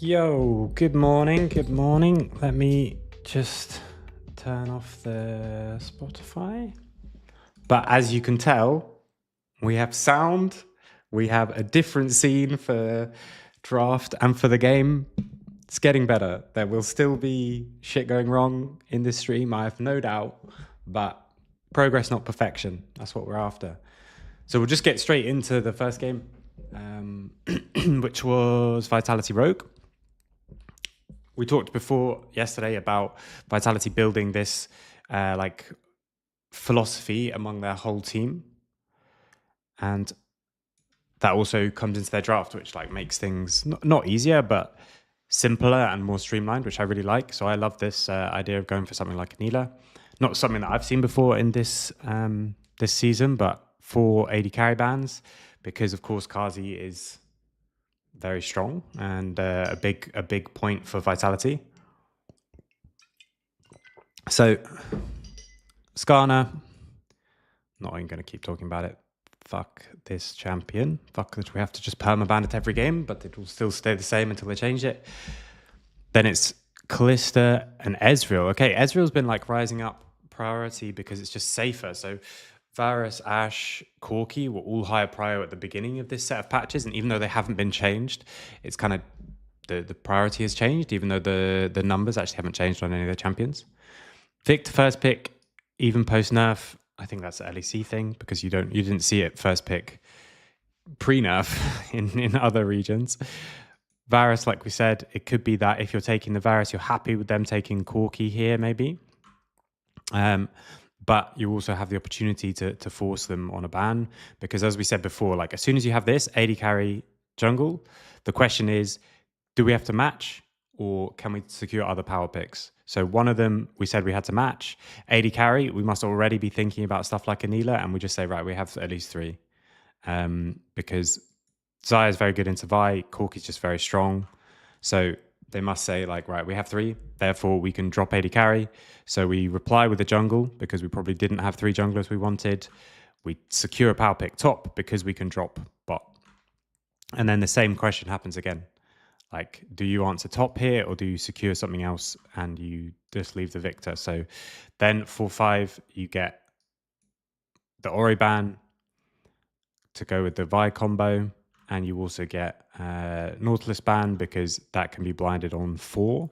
Yo, good morning, good morning. Let me just turn off the Spotify. But as you can tell, we have sound, we have a different scene for draft and for the game. It's getting better. There will still be shit going wrong in this stream, I have no doubt, but progress, not perfection. That's what we're after. So we'll just get straight into the first game, which was Vitality Rogue. We talked before yesterday about Vitality building this philosophy among their whole team, and that also comes into their draft, which makes things not easier but simpler and more streamlined, which I really like. So I love this idea of going for something like Anila. Not something that I've seen before in this this season, but for AD carry bans, because of course Kazi is very strong and a big point for Vitality. So Skarner, not even going to keep talking about it. Fuck this champion. Fuck that we have to just permaban it every game, but it will still stay the same until they change it. Then it's Kalista and Ezreal. Okay, Ezreal's been rising up priority because it's just safer. So Varus, Ashe, Corki were all higher prio at the beginning of this set of patches, and even though they haven't been changed, it's kind of the priority has changed, even though the numbers actually haven't changed on any of the champions. Victor first pick, even post nerf. I think that's an LEC thing because you didn't see it first pick pre nerf in other regions. Varus, like we said, it could be that if you're taking the Varus, you're happy with them taking Corki here, maybe. But you also have the opportunity to force them on a ban because, as we said before, as soon as you have this AD carry jungle, the question is, do we have to match or can we secure other power picks? So one of them, we said we had to match. AD carry, we must already be thinking about stuff like Anila, and we just say, right, we have at least three. Because Xayah is very good into Vi, Cork is just very strong. So they must say, right, we have three, therefore we can drop AD carry. So we reply with the jungle because we probably didn't have three junglers we wanted. We secure a power pick top because we can drop bot. And then the same question happens again. Do you answer top here or do you secure something else and you just leave the victor? So then for 5, you get the Ori ban to go with the Vi combo, and you also get Nautilus ban because that can be blinded on 4,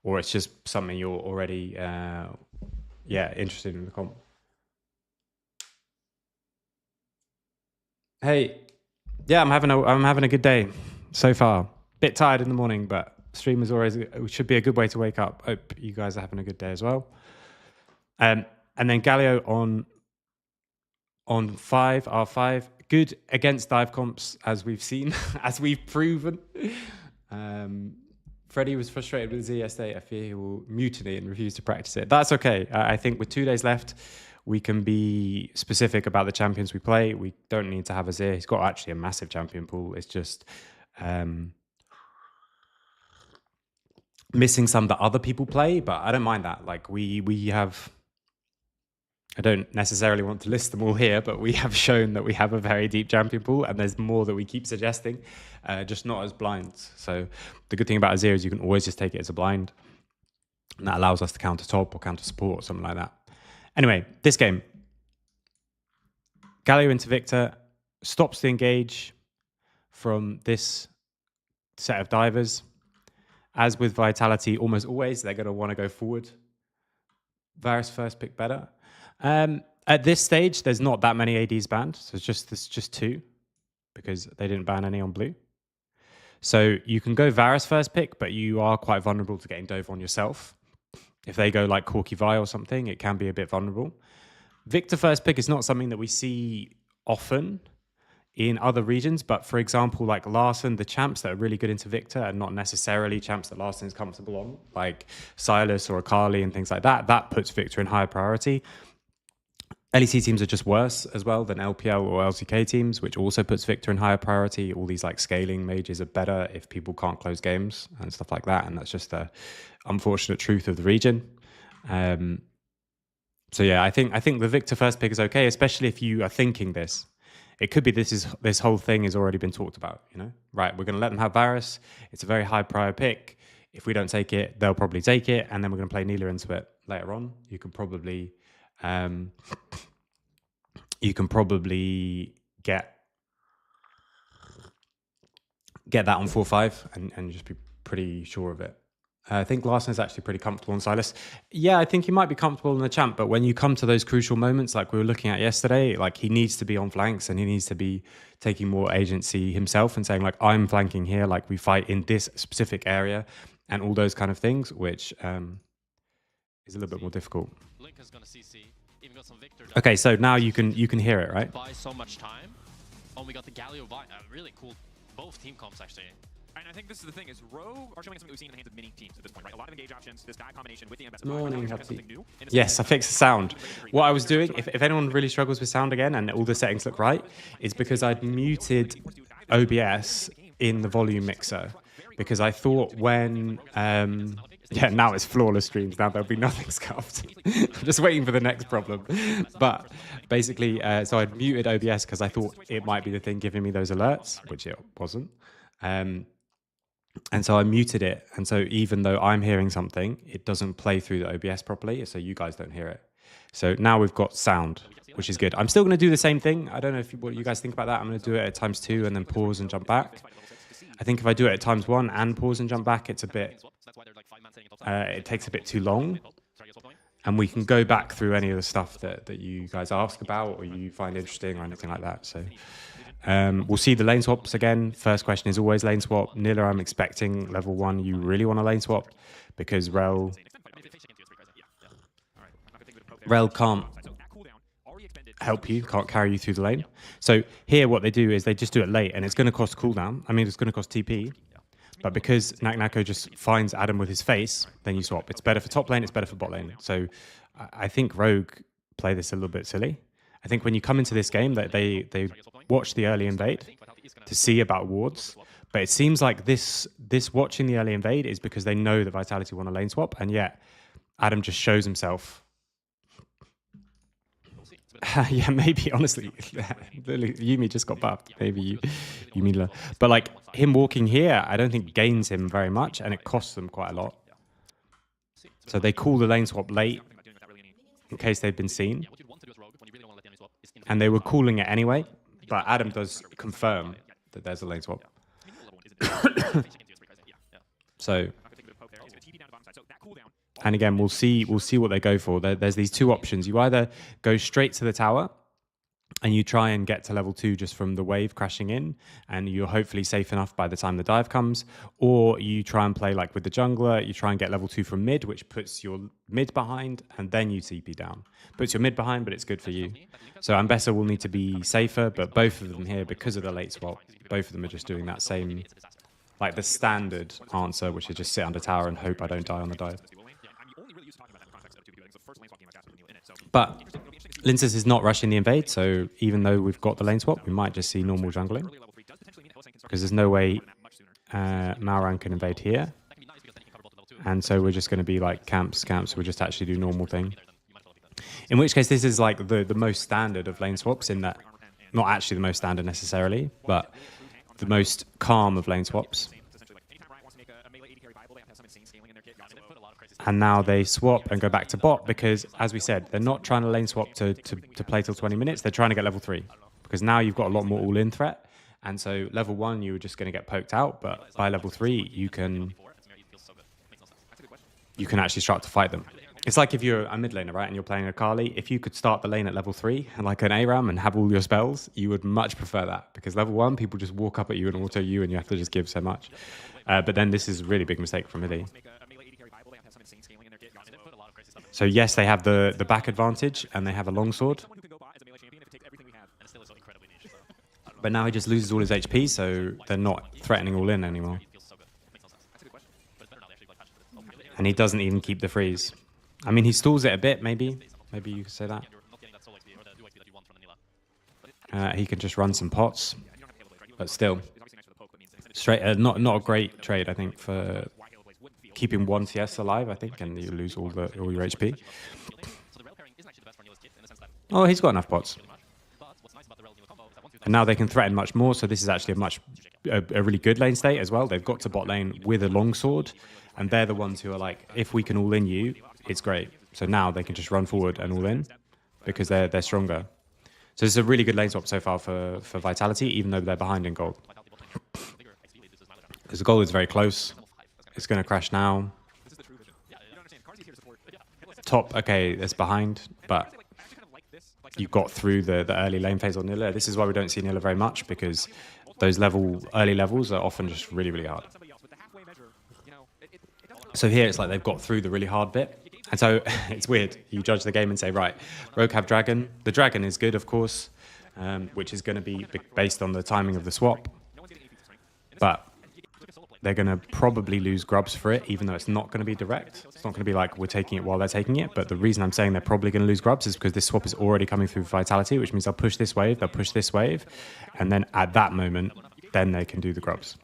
or it's just something you're already interested in the comp. Hey, yeah, I'm having a good day so far. Bit tired in the morning, but stream is always should be a good way to wake up. Hope you guys are having a good day as well. And then Galio on 5, R5, good against dive comps, as we've seen, as we've proven. Freddie was frustrated with Z yesterday. I fear he will mutiny and refuse to practice it. That's okay. I think with 2 days left, we can be specific about the champions we play. We don't need to have Azir. He's got actually a massive champion pool. It's just missing some that other people play, but I don't mind that. We have, I don't necessarily want to list them all here, but we have shown that we have a very deep champion pool, and there's more that we keep suggesting, just not as blinds. So the good thing about Azir is you can always just take it as a blind, and that allows us to counter top or counter support or something like that. Anyway, this game, Galio into Victor stops the engage from this set of divers. As with Vitality, almost always they're going to want to go forward. Varus first pick better. At this stage, there's not that many ADs banned, so it's just 2 because they didn't ban any on blue. So you can go Varus first pick, but you are quite vulnerable to getting dove on yourself. If they go Corki Vi or something, it can be a bit vulnerable. Victor first pick is not something that we see often in other regions, but for example, Larson, the champs that are really good into Victor are not necessarily champs that Larson is comfortable on, like Silas or Akali and things like that. That puts Victor in higher priority. LEC teams are just worse as well than LPL or LCK teams, which also puts Victor in higher priority. All these scaling mages are better if people can't close games and stuff like that, and that's just the unfortunate truth of the region. So yeah, I think the Victor first pick is okay, especially if you are thinking this. It could be this whole thing has already been talked about, you know? Right, we're going to let them have Varus. It's a very high prior pick. If we don't take it, they'll probably take it, and then we're going to play Neela into it later on. You can probably get that on 4-5 and just be pretty sure of it. I think Larson is actually pretty comfortable on Silas. Yeah, I think he might be comfortable in the champ, but when you come to those crucial moments like we were looking at yesterday, like he needs to be on flanks and he needs to be taking more agency himself and saying like, I'm flanking here, like we fight in this specific area and all those kind of things, which is a little bit more difficult. Okay, so now you can hear it, right? Buy so much time. Oh, we got the Galio buy. Really cool. Both team comps actually. And I think this is the thing, is Rogue are showing something we've seen in the hands of many teams at this point, right? A lot of engage options, this guy combination with the ambassador. Morning, happy. Yes, I fixed the sound. What I was doing, if anyone really struggles with sound again and all the settings look right, is because I'd muted OBS in the volume mixer. Because I thought when, yeah, now it's flawless streams. Now there'll be nothing scuffed. I'm just waiting for the next problem. But basically, so I'd muted OBS because I thought it might be the thing giving me those alerts, which it wasn't. And so I muted it. And so even though I'm hearing something, it doesn't play through the OBS properly. So you guys don't hear it. So now we've got sound, which is good. I'm still going to do the same thing. I don't know what you guys think about that. I'm going to do it at ×2 and then pause and jump back. I think if I do it at ×1 and pause and jump back, it's a bit, it takes a bit too long. And we can go back through any of the stuff that you guys ask about or you find interesting or anything like that. So we'll see the lane swaps again. First question is always lane swap. Nilla, I'm expecting level 1. You really want a lane swap because Rel can't help you, can't carry you through the lane. So here what they do is they just do it late and it's going to cost cooldown. I mean, it's going to cost TP. But because Nako just finds Adam with his face, then you swap. It's better for top lane, it's better for bot lane. So I think Rogue play this a little bit silly. I think when you come into this game, that they watch the early invade to see about wards. But it seems like this watching the early invade is because they know that Vitality want a lane swap, and yet Adam just shows himself. Yeah, maybe, honestly. Yuumi just got buffed. Maybe Yuumi. But like him walking here, I don't think gains him very much, and it costs them quite a lot. So they call the lane swap late in case they've been seen. And they were calling it anyway, but Adam does confirm that there's a lane swap. So, and again, we'll see what they go for. There's these two options. You either go straight to the tower and you try and get to level 2 just from the wave crashing in, and you're hopefully safe enough by the time the dive comes, or you try and play like with the jungler, you try and get level 2 from mid, which puts your mid behind, and then you TP down. Puts your mid behind, but it's good for you. So Ambessa will need to be safer, but both of them here, because of the late swap, both of them are just doing that same, like the standard answer, which is just sit under tower and hope I don't die on the dive. But Linces is not rushing the invade, so even though we've got the lane swap, we might just see normal jungling. Because there's no way Malran can invade here. And so we're just going to be like camps, we'll just actually do normal thing. In which case this is like the most standard of lane swaps, in that, not actually the most standard necessarily, but the most calm of lane swaps. And now they swap and go back to bot because, as we said, they're not trying to lane swap to play till 20 minutes. They're trying to get level 3 because now you've got a lot more all-in threat. And so level 1, you were just going to get poked out. But by level 3, you can actually start to fight them. It's like if you're a mid laner, right, and you're playing a Kali. If you could start the lane at level 3 and like an ARAM and have all your spells, you would much prefer that. Because level 1, people just walk up at you and auto you and you have to just give so much. But then this is a really big mistake from Midi. So yes, they have the back advantage and they have a longsword. But now he just loses all his HP, so they're not threatening all in anymore. And he doesn't even keep the freeze. I mean, he stalls it a bit, maybe. Maybe you could say that. He can just run some pots. But still. Straight, not a great trade, I think, for keeping one CS alive, I think, and you lose all your HP. Oh, he's got enough pots. And now they can threaten much more. So this is actually a really good lane state as well. They've got to bot lane with a longsword, and they're the ones who are like, if we can all in you, it's great. So now they can just run forward and all in because they're stronger. So it's a really good lane swap so far for Vitality, even though they're behind in gold. Because the gold is very close. It's going to crash now. Top, okay, it's behind, but you got through the early lane phase on Nilla. This is why we don't see Nilla very much, because those early levels are often just really, really hard. So here it's like they've got through the really hard bit. And so it's weird. You judge the game and say, right, Rogue have Dragon. The Dragon is good, of course, which is going to be based on the timing of the swap. But they're going to probably lose grubs for it, even though it's not going to be direct. It's not going to be like we're taking it while they're taking it. But the reason I'm saying they're probably going to lose grubs is because this swap is already coming through Vitality, which means they'll push this wave, they'll push this wave. And then at that moment, then they can do the grubs.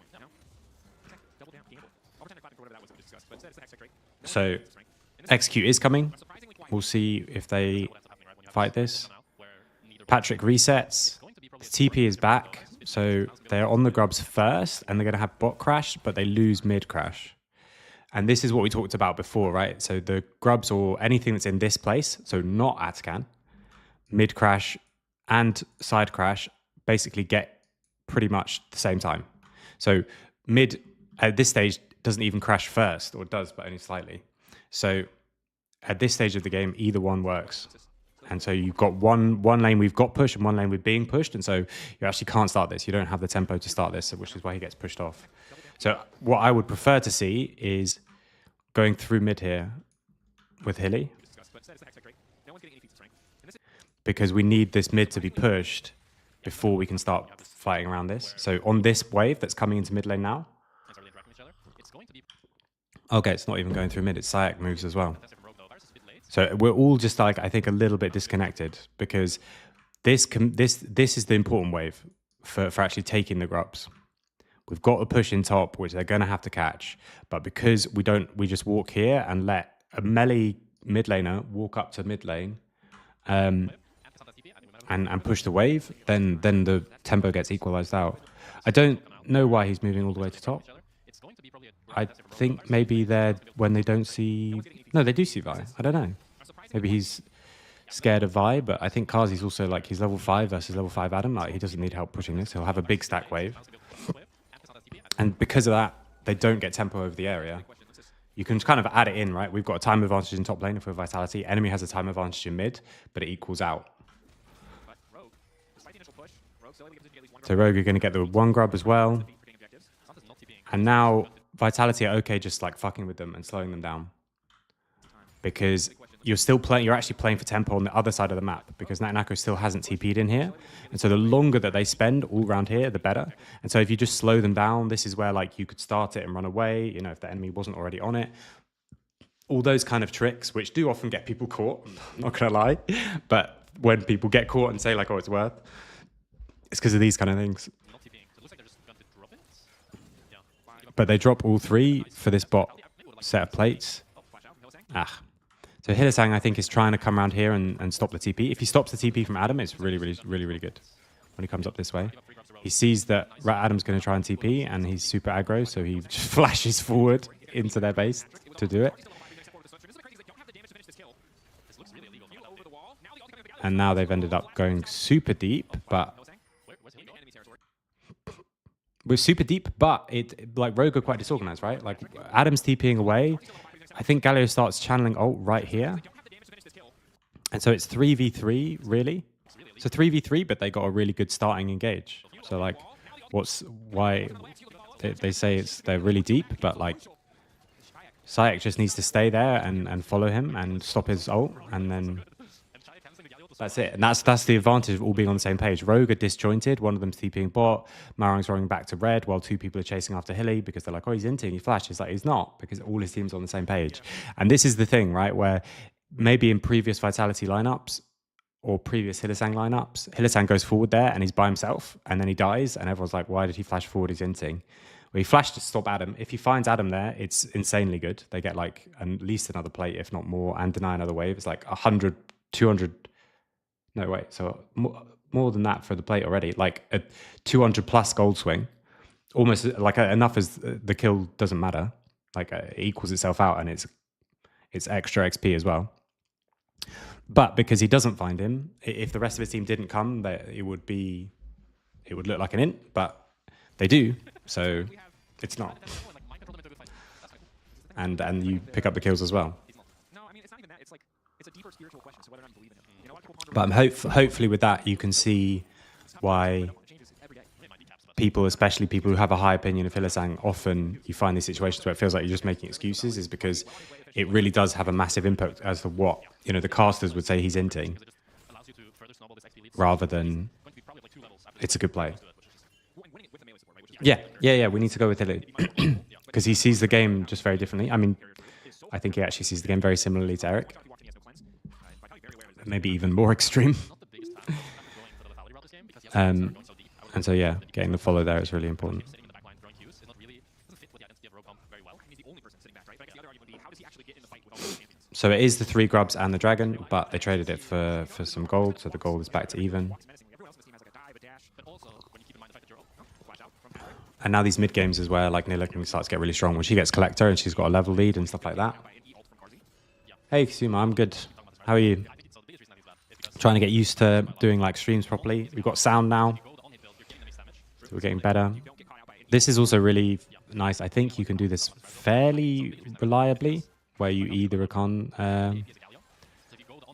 So Execute is coming. We'll see if they fight this. Patrick resets. The TP is back. So they're on the grubs first, and they're going to have bot crash, but they lose mid crash. And this is what we talked about before, right? So the grubs or anything that's in this place, so not Atcan, mid crash and side crash basically get pretty much the same time. So mid at this stage doesn't even crash first, or does, but only slightly. So at this stage of the game, either one works. And so you've got one lane we've got pushed and one lane we're being pushed. And so you actually can't start this. You don't have the tempo to start this, which is why he gets pushed off. So what I would prefer to see is going through mid here with Hilly. Because we need this mid to be pushed before we can start fighting around this. So on this wave that's coming into mid lane now. Okay, it's not even going through mid. It's Sayak moves as well. So we're all just like, I think, a little bit disconnected, because this is the important wave for actually taking the grubs. We've got a push in top, which they're going to have to catch. But because we just walk here and let a melee mid laner walk up to mid lane and push the wave, then the tempo gets equalized out. I don't know why he's moving all the way to top. I think maybe they're when they don't see... No, they do see Vi. I don't know. Maybe he's scared of Vi, but I think Kazi's also like, he's level 5 versus level 5 Adam. Like, he doesn't need help pushing this. He'll have a big stack wave. And because of that, they don't get tempo over the area. You can kind of add it in, right? We've got a time advantage in top lane if we're Vitality. Enemy has a time advantage in mid, but it equals out. So Rogue are going to get the one grub as well. And now Vitality are okay just like fucking with them and slowing them down. Because you're actually playing for tempo on the other side of the map, because Natanako still hasn't TP'd in here. And so the longer that they spend all around here, the better. And so if you just slow them down, this is where like you could start it and run away, you know, if the enemy wasn't already on it. All those kind of tricks, which do often get people caught, I'm not gonna lie. But when people get caught and say like, oh, it's worth, it's because of these kind of things. But they drop all three for this bot set of plates. Ah. So Hylissang, I think, is trying to come around here and stop the TP. If he stops the TP from Adam, it's really good when he comes up this way. He sees that Adam's going to try and TP, and he's super aggro, so he just flashes forward into their base to do it. And now they've ended up going super deep, but... We're super deep, but like Rogue are quite disorganized, right? Like Adam's TPing away. I think Galio starts channeling ult right here. And so it's 3v3, really. So 3v3, but they got a really good starting engage. So like, why they say they're really deep, but like Sayak just needs to stay there and follow him and stop his ult, and then that's it. And that's the advantage of all being on the same page. Rogue are disjointed. One of them's TPing bot. Marang's running back to red while two people are chasing after Hilly because they're like, oh, he's inting, he flashes. Like, he's not, because all his team's on the same page. And this is the thing, right, where maybe in previous Vitality lineups or previous Hylissang lineups, Hylissang goes forward there and he's by himself and then he dies and everyone's like, why did he flash forward? He's inting. Well, he flashed to stop Adam. If he finds Adam there, it's insanely good. They get like at least another plate, if not more, and deny another wave. It's like 100, 200... No, wait. So more than that for the plate already. Like a 200 plus gold swing, almost like enough as the kill doesn't matter. Like it equals itself out, and it's extra XP as well. But because he doesn't find him, if the rest of his team didn't come, it would look like an int. But they do, so it's not. And you pick up the kills as well. No, I mean, it's not even that. It's like, it's a deeper spiritual question. So whether or not you believe in him. You know, a lot of people ponder But hopefully with that, you can see why people, especially people who have a high opinion of Hylissang, often you find these situations where it feels like you're just making excuses, is because it really does have a massive impact as to what, you know, the casters would say he's inting, rather than it's a good play. Yeah, we need to go with Hilly. Because he sees the game just very differently. I mean, I think he actually sees the game very similarly to Eric. Maybe even more extreme. And so, yeah, getting the follow there is really important. So it is the 3 grubs and the dragon, but they traded it for some gold, so the gold is back to even. And now these mid games is where like Nila can start to get really strong when she gets collector and she's got a level lead and stuff like that. Hey Kasuma, I'm good. How are you? Trying to get used to doing like streams properly. We've got sound now, so we're getting better. This is also really nice. I think you can do this fairly reliably, where you either con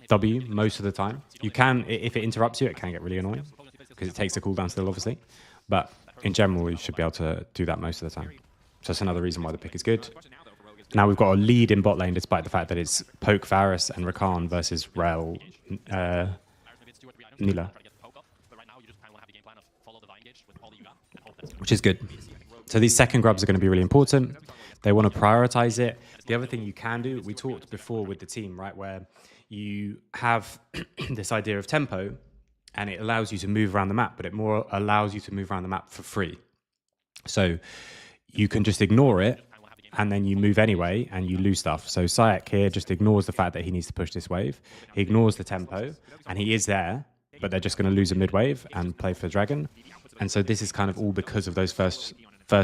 W most of the time. You can, if it interrupts you, it can get really annoying because it takes the cooldown still, obviously. But in general, you should be able to do that most of the time. So that's another reason why the pick is good. Now we've got a lead in bot lane, despite the fact that it's Poke, Varus, and Rakan versus Rel, Nila. Which is good. So these second grubs are going to be really important. They want to prioritize it. The other thing you can do, we talked before with the team, right, where you have this idea of tempo, and it allows you to move around the map, but it more allows you to move around the map for free. So you can just ignore it, and then you move anyway, and you lose stuff. So Sayak here just ignores the fact that he needs to push this wave. He ignores the tempo, and he is there, but they're just going to lose a mid wave and play for Dragon. And so this is kind of all because of those first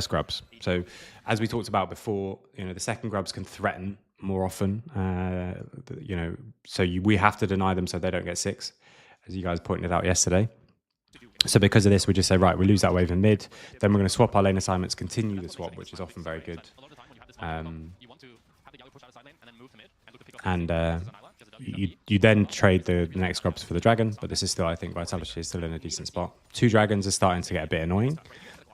grubs. So as we talked about before, you know, the second grubs can threaten more often, you know, so we have to deny them so they don't get 6. As you guys pointed out yesterday. So because of this, we just say, right, we lose that wave in mid, then we're going to swap our lane assignments, continue the swap, which is often very good. You then trade the next grubs for the dragon, but this is still, I think, Vitality is still in a decent spot. 2 dragons are starting to get a bit annoying,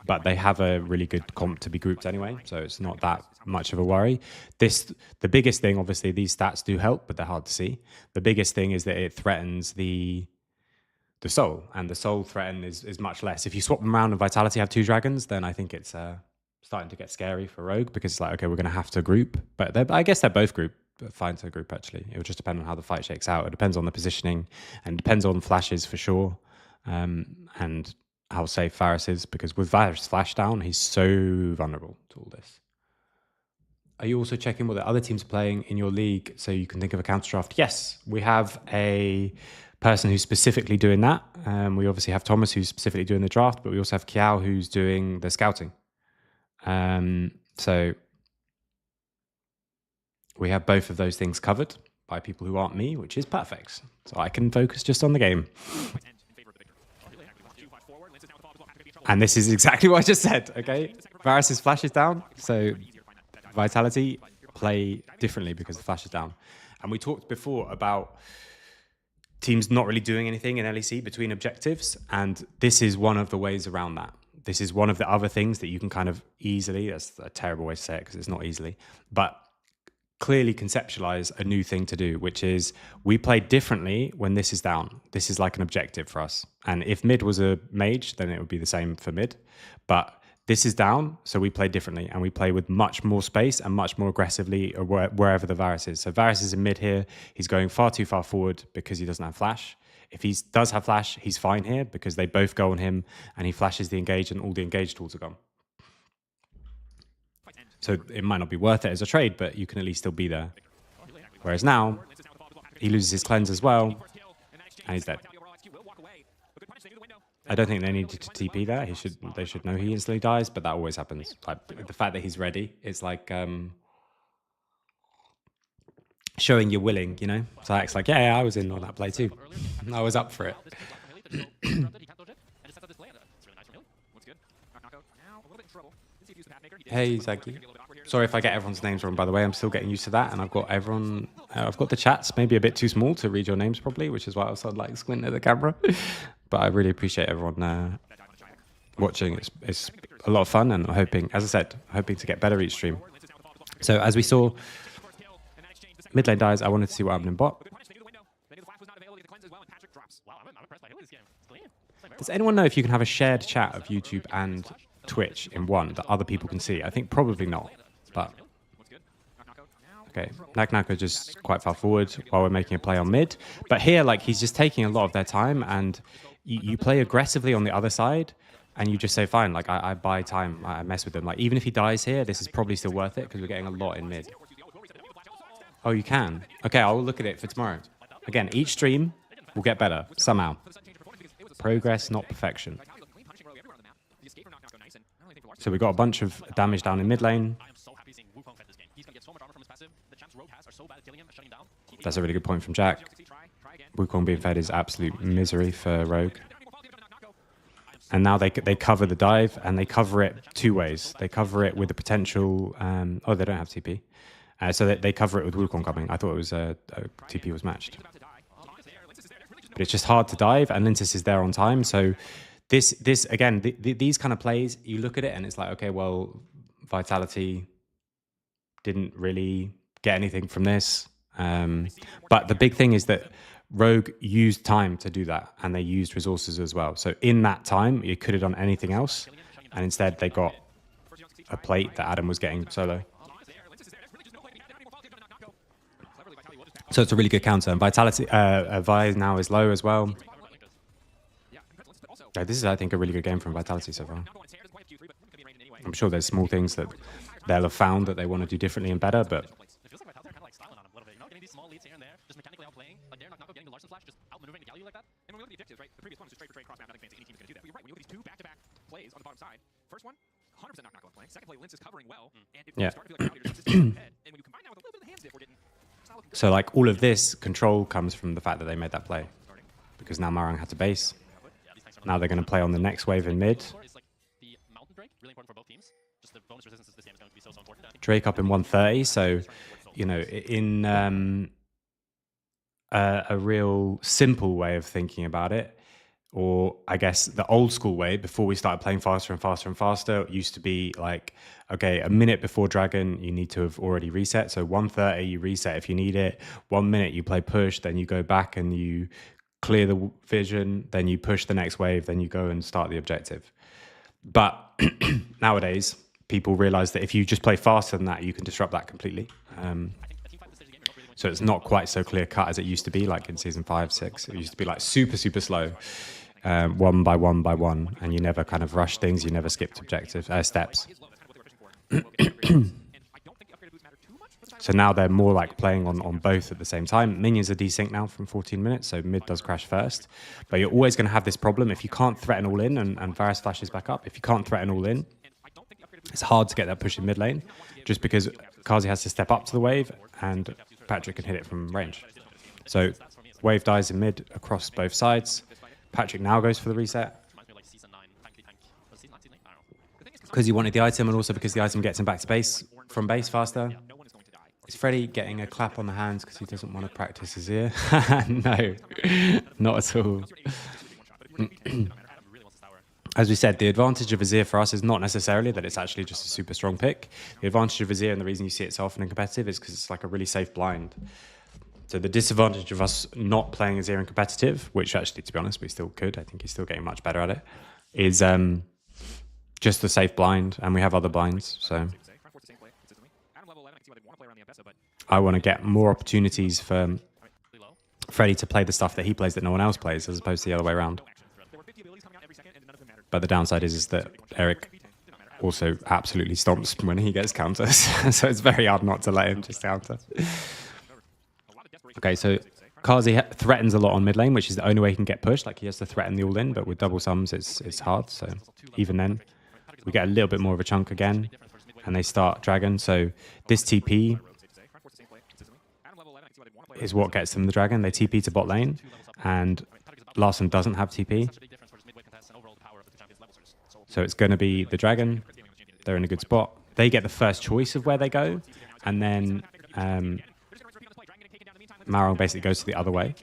but they have a really good comp to be grouped anyway, so it's not that much of a worry. The biggest thing, obviously, these stats do help, but they're hard to see. The biggest thing is that it threatens the soul, and the soul threaten is much less. If you swap them around and Vitality have 2 dragons, then I think it's starting to get scary for Rogue, because it's like, okay, we're going to have to group, but I guess they're both fine to group, actually. It will just depend on how the fight shakes out. It depends on the positioning, and depends on flashes for sure, and how safe Varus is, because with Varus flash down, he's so vulnerable to all this. Are you also checking what the other teams are playing in your league so you can think of a counter draft? Yes, we have a person who's specifically doing that. We obviously have Thomas who's specifically doing the draft, but we also have Kiao who's doing the scouting. So we have both of those things covered by people who aren't me, which is perfect. So I can focus just on the game. And this is exactly what I just said, okay? Varus's flash is down, so Vitality play differently because the flash is down. And we talked before about teams not really doing anything in LEC between objectives, and this is one of the ways around that. This is one of the other things that you can kind of easily, that's a terrible way to say it because it's not easily, but clearly conceptualize a new thing to do, which is we play differently when this is down. This is like an objective for us. And if mid was a mage, then it would be the same for mid. But this is down, so we play differently, and we play with much more space and much more aggressively wherever the Varus is. So Varus is in mid here. He's going far too far forward because he doesn't have flash. If he does have flash, he's fine here because they both go on him, and he flashes the engage, and all the engage tools are gone. So it might not be worth it as a trade, but you can at least still be there. Whereas now, he loses his cleanse as well, and he's dead. I don't think they needed to TP there. They should know he instantly dies, but that always happens. Like the fact that he's ready is like showing you're willing, you know? So it's like, yeah, I was in on that play too. I was up for it. Hey, Zaggy. Sorry if I get everyone's names wrong, by the way. I'm still getting used to that, and I've got everyone. I've got the chats maybe a bit too small to read your names properly, which is why I was like squinting at the camera. But I really appreciate everyone watching. It's a lot of fun, and I'm hoping, as I said, hoping to get better each stream. So as we saw, mid lane dies. I wanted to see what happened in bot. Does anyone know if you can have a shared chat of YouTube and Twitch in one that other people can see? I think probably not, but okay. Nako just quite far forward while we're making a play on mid, but here like he's just taking a lot of their time, and you play aggressively on the other side, and you just say fine, like I buy time, I mess with them. Like even if he dies here, this is probably still worth it because we're getting a lot in mid. Oh, you can? Okay, I'll look at it for tomorrow. Again, each stream will get better somehow. Progress, not perfection. So we got a bunch of damage down in mid lane. That's a really good point from Jack. Wukong being fed is absolute misery for Rogue. And now they cover the dive, and they cover it two ways. They cover it with the potential... oh, they don't have TP. So they cover it with Wukong coming. I thought it was TP was matched. But it's just hard to dive, and Lintus is there on time. So this again, these kind of plays, you look at it and it's like, okay, well, Vitality didn't really get anything from this. But the big thing is that Rogue used time to do that, and they used resources as well. So in that time, you could have done anything else, and instead they got a plate that Adam was getting solo. So it's a really good counter, and Vitality, Vi now is low as well. This is, I think, a really good game from Vitality so far. I'm sure there's small things that they'll have found that they want to do differently and better, but... Yeah. So like all of this control comes from the fact that they made that play, because now Marang had to base. Now they're going to play on the next wave in mid. Drake up in 130, so you know, in a real simple way of thinking about it, or I guess the old school way, before we started playing faster and faster and faster, it used to be like, okay, a minute before Dragon, you need to have already reset. So 130, you reset if you need it. 1 minute, you play push, then you go back and you clear the vision, then you push the next wave, then you go and start the objective. But nowadays, people realize that if you just play faster than that, you can disrupt that completely. So it's not quite so clear cut as it used to be, like in season 5, 6. It used to be like super, super slow, one by one by one, and you never kind of rushed things, you never skipped objective steps. So now they're more like playing on both at the same time. Minions are desync now from 14 minutes, so mid does crash first. But you're always going to have this problem if you can't threaten all in, and Varus flashes back up. If you can't threaten all in, it's hard to get that push in mid lane, just because Kazi has to step up to the wave, and Patrick can hit it from range. So wave dies in mid across both sides. Patrick now goes for the reset, because he wanted the item, and also because the item gets him back to base from base faster. Is Freddy getting a clap on the hands because he doesn't want to practice his ear? No, not at all. As we said, the advantage of Azir for us is not necessarily that it's actually just a super strong pick. The advantage of Azir, and the reason you see it so often in competitive, is because it's like a really safe blind. So the disadvantage of us not playing Azir in competitive, which actually, to be honest, we still could, I think he's still getting much better at it, is just the safe blind, and we have other blinds, so... I want to get more opportunities for Freddy to play the stuff that he plays that no one else plays, as opposed to the other way around. But the downside is that Eric also absolutely stomps when he gets counters, so it's very hard not to let him just counter. Okay, so Kazi threatens a lot on mid lane, which is the only way he can get pushed. Like he has to threaten the all in, but with double sums, it's hard. So even then, we get a little bit more of a chunk again, and they start dragon. So this TP is what gets them the dragon. They TP to bot lane, and Larson doesn't have TP. So it's going to be the dragon. They're in a good spot. They get the first choice of where they go, and then Marrow basically goes to the other way.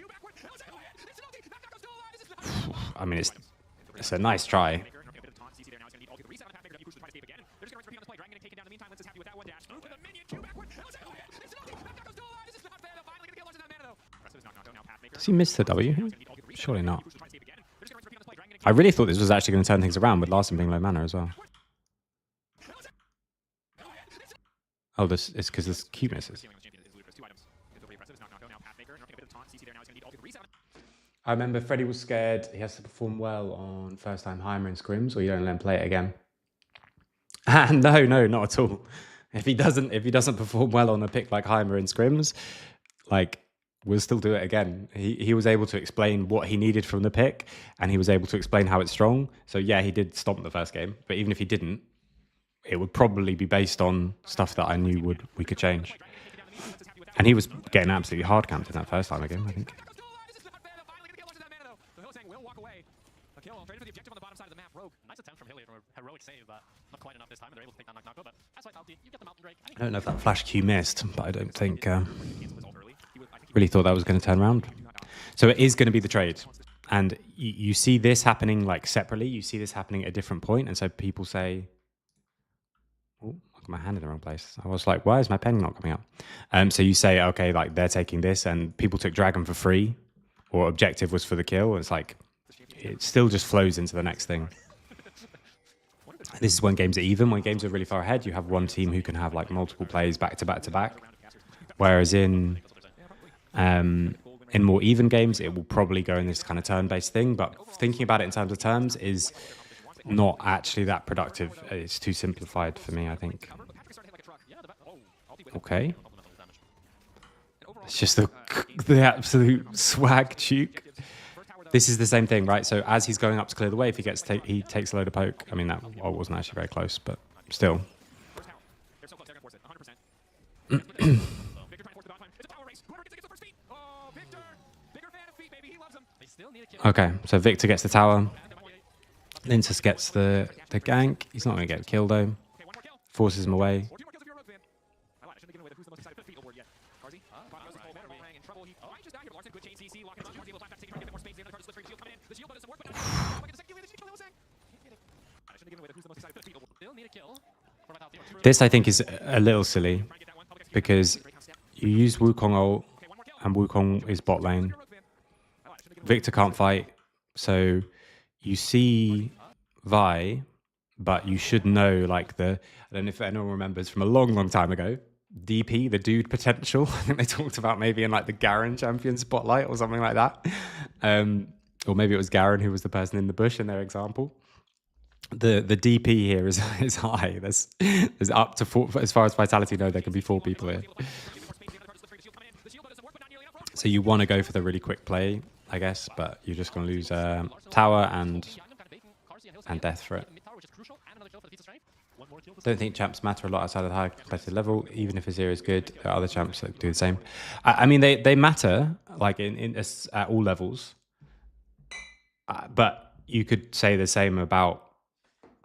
I mean, it's a nice try. Does he miss the W? Surely not. I really thought this was actually going to turn things around with Larson being low mana as well. Oh, this is because this Q misses. I remember Freddie was scared he has to perform well on first time Heimer in scrims, or you don't let him play it again. No, not at all. If he doesn't perform well on a pick like Heimer in scrims, like we'll still do it again. He was able to explain what he needed from the pick, and he was able to explain how it's strong. So yeah, he did stomp the first game, but even if he didn't, it would probably be based on stuff that I knew we could change. And he was getting absolutely hard camped in that first time again, I think. I don't know if that flash Q missed, but I don't think... really thought that was going to turn around. So it is going to be the trade. And you see this happening like separately. You see this happening at a different point. And so people say... Oh, I got my hand in the wrong place. I was like, why is my pen not coming up? So you say, okay, like they're taking this and people took Dragon for free, or objective was for the kill. It's like, it still just flows into the next thing. This is when games are even. When games are really far ahead, you have one team who can have like multiple plays back to back to back. Whereas in more even games, it will probably go in this kind of turn-based thing. But thinking about it in terms of terms is not actually that productive. It's too simplified for me, I think. Okay. It's just the absolute swag juke. This is the same thing, right? So as he's going up to clear the way, if he takes a load of poke. I mean, that wasn't actually very close, but still. Okay, so Victor gets the tower. Lintus gets the gank. He's not going to get killed though. Forces him away. This, I think, is a little silly because you use Wukong ult and Wukong is bot lane. Victor can't fight, so you see Vi, but you should know, like, I don't know if anyone remembers from a long, long time ago, DP, the dude potential. I think they talked about maybe in like the Garen champion spotlight or something like that. Or maybe it was Garen who was the person in the bush in their example. The DP here is high. There's up to 4, as far as Vitality know, there can be 4 people here. So you want to go for the really quick play, I guess, but you're just going to lose tower and death for it. Don't think champs matter a lot outside of the high competitive level. Even if Azir is good, there are other champs that do the same. I mean, they matter like at all levels. But you could say the same about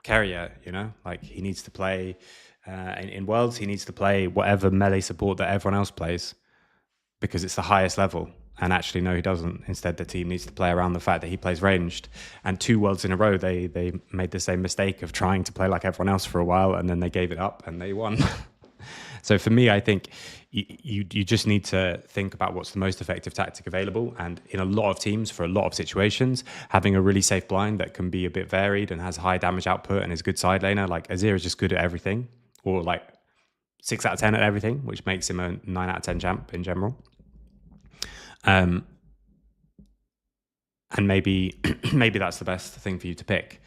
Carrier, you know? Like, he needs to play in Worlds, he needs to play whatever melee support that everyone else plays because it's the highest level. And actually, no, he doesn't. Instead, the team needs to play around the fact that he plays ranged. And 2 Worlds in a row, they made the same mistake of trying to play like everyone else for a while, and then they gave it up and they won. So for me, I think you just need to think about what's the most effective tactic available. And in a lot of teams, for a lot of situations, having a really safe blind that can be a bit varied and has high damage output and is a good side laner, like Azir is just good at everything, or like 6 out of 10 at everything, which makes him a 9 out of 10 champ in general. And maybe that's the best thing for you to pick.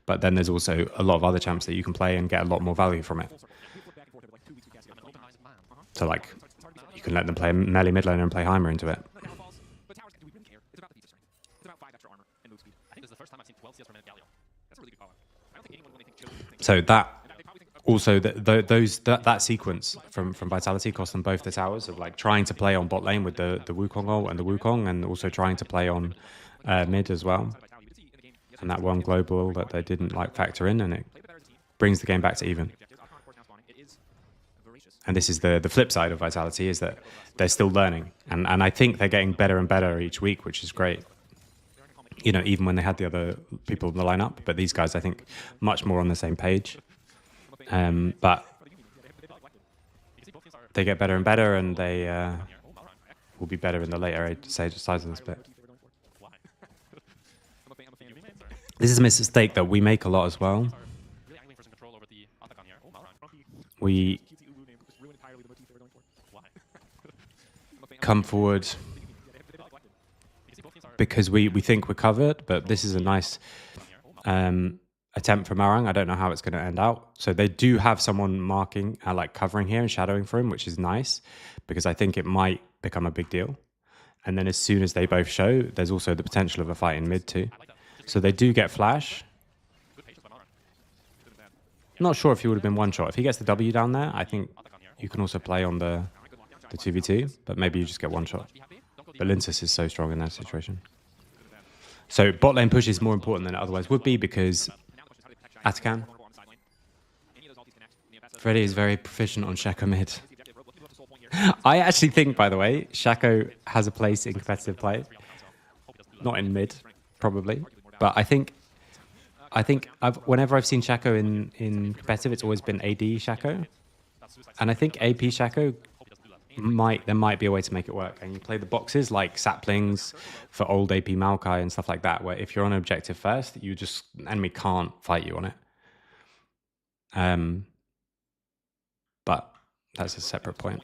But then there's also a lot of other champs that you can play and get a lot more value from it. So like, you can let them play melee mid laner and play Heimer into it. So that also that sequence from Vitality cost them both the towers of like trying to play on bot lane with the Wukong ult and the Wukong, and also trying to play on mid as well. And that one global that they didn't like factor in, and it brings the game back to even. And this is the flip side of Vitality, is that they're still learning, and I think they're getting better and better each week, which is great. You know, even when they had the other people in the lineup, but these guys, I think, much more on the same page. But they get better and better, and they will be better in the later stages of this bit. This is a mistake that we make a lot as well. We come forward because we think we're covered, but this is a nice attempt from Marang. I don't know how it's going to end out. So they do have someone marking, like covering here and shadowing for him, which is nice, because I think it might become a big deal. And then as soon as they both show, there's also the potential of a fight in mid too. So they do get flash. Not sure if he would have been one shot. If he gets the W down there, I think you can also play on the 2v2, but maybe you just get one shot. But Lintus is so strong in that situation. So bot lane push is more important than it otherwise would be, because Atakan. Freddy is very proficient on Shaco mid. I actually think, by the way, Shaco has a place in competitive play. Not in mid, probably. But I think whenever I've seen Shaco in competitive, it's always been AD Shaco. And I think AP Shaco, there might be a way to make it work. And you play the boxes like saplings for old AP Maokai and stuff like that, where if you're on objective first, the enemy can't fight you on it. But that's a separate point.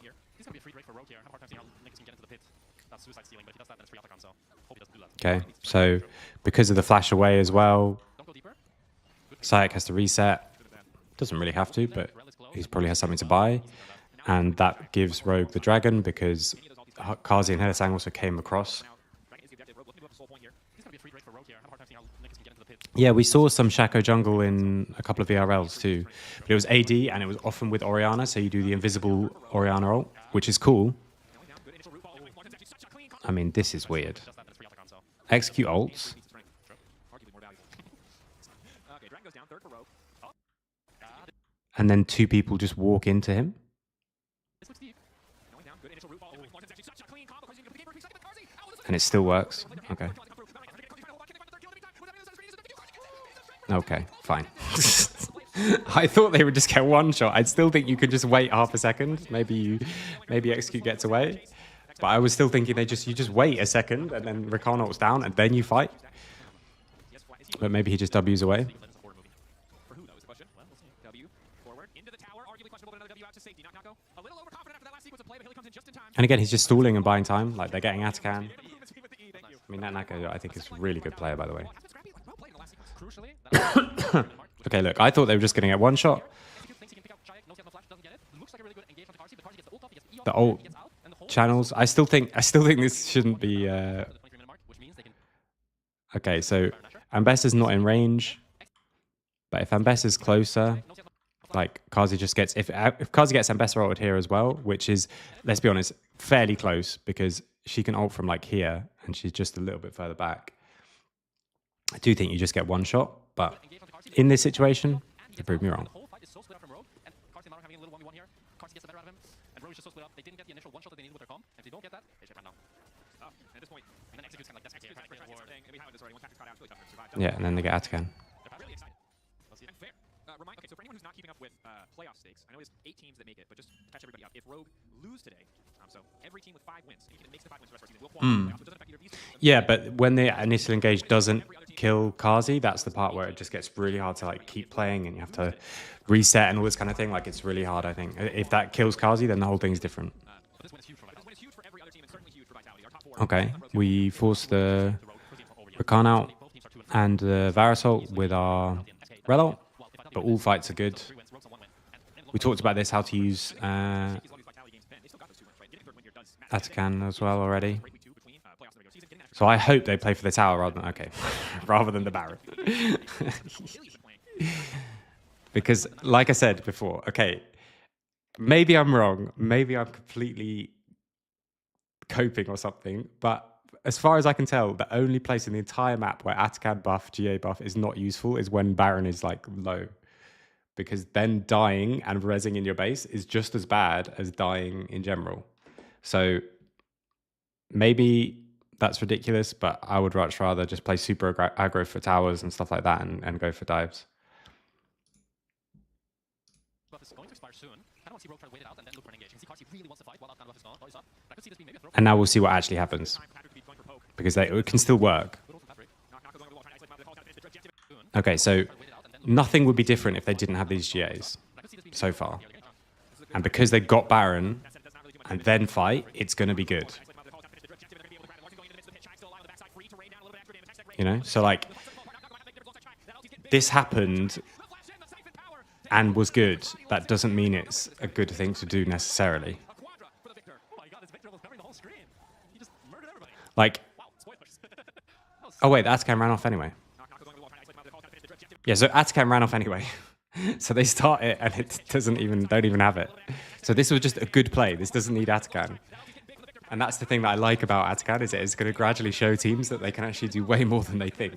Okay, so because of the flash away as well, Sayak has to reset. Doesn't really have to, but he probably has something to buy. And that gives Rogue the dragon, because Kazi and Hylissang also came across. Yeah, we saw some Shaco jungle in a couple of VRLs too. But it was AD, and it was often with Orianna, so you do the invisible Orianna ult, which is cool. I mean, this is weird. Execute ults. And then two people just walk into him. And it still works. Okay. Okay, fine. I thought they would just get one shot. I'd still think you could just wait half a second. Maybe execute gets away. But I was still thinking you just wait a second, and then Rakan ults down, and then you fight. But maybe he just W's away. And again, he's just stalling and buying time. Like, they're getting Atakan. I mean, that Nako, I think, is a really good player, by the way. Okay, look, I thought they were just going to get one shot. The ult channels. I still think this shouldn't be. Okay, so Ambessa's not in range, but if Ambessa's closer, like Kazi just gets if Kazi gets Ambessa ulted here as well, which is, let's be honest, fairly close, because she can ult from like here, and she's just a little bit further back. I do think you just get one shot, but in this situation, you prove me wrong. Yeah, and then they get Atakan. Okay, so for anyone who's not keeping up with playoff stakes, I know there's 8 teams that make it, but just catch everybody up. If Rogue lose today, so every team with 5 wins, any team that makes the 5 wins for the rest of the season will qualify for playoffs. It doesn't affect either of these teams. Yeah, but when the initial engage doesn't kill Kazi, that's the part where it just gets really hard to like keep playing, and you have to reset and all this kind of thing. Like, it's really hard, I think. If that kills Kazi, then the whole thing's different. Okay, we force the Rakan out and the Varus ult with our Rel ult, but all fights are good. We talked about this, how to use Atakan as well already. So I hope they play for the tower rather than, okay, rather than the Baron. Because, like I said before, okay, maybe I'm wrong. Maybe I'm completely coping or something. But as far as I can tell, the only place in the entire map where Atakan buff, GA buff is not useful is when Baron is like low. Because then dying and rezzing in your base is just as bad as dying in general. So maybe that's ridiculous, but I would much rather just play super aggro for towers and stuff like that and go for dives. Buff is going to expire soon. I don't want to see Rogue try to wait it out and then look for an engage. You can see Carsey really wants to fight while Outcast buff is gone. Is up. But I could see this being maybe a throw. And now we'll see what actually happens. Because it can still work. Okay, so nothing would be different if they didn't have these GAs so far. And because they got Baron and then fight, it's going to be good. You know, so like this happened and was good. That doesn't mean it's a good thing to do necessarily. Like, oh wait, the Atakan ran off anyway. Yeah, so Atakan ran off anyway. So they start it and it don't even have it. So this was just a good play. This doesn't need Atakan. And that's the thing that I like about Atakan, is it's going to gradually show teams that they can actually do way more than they think.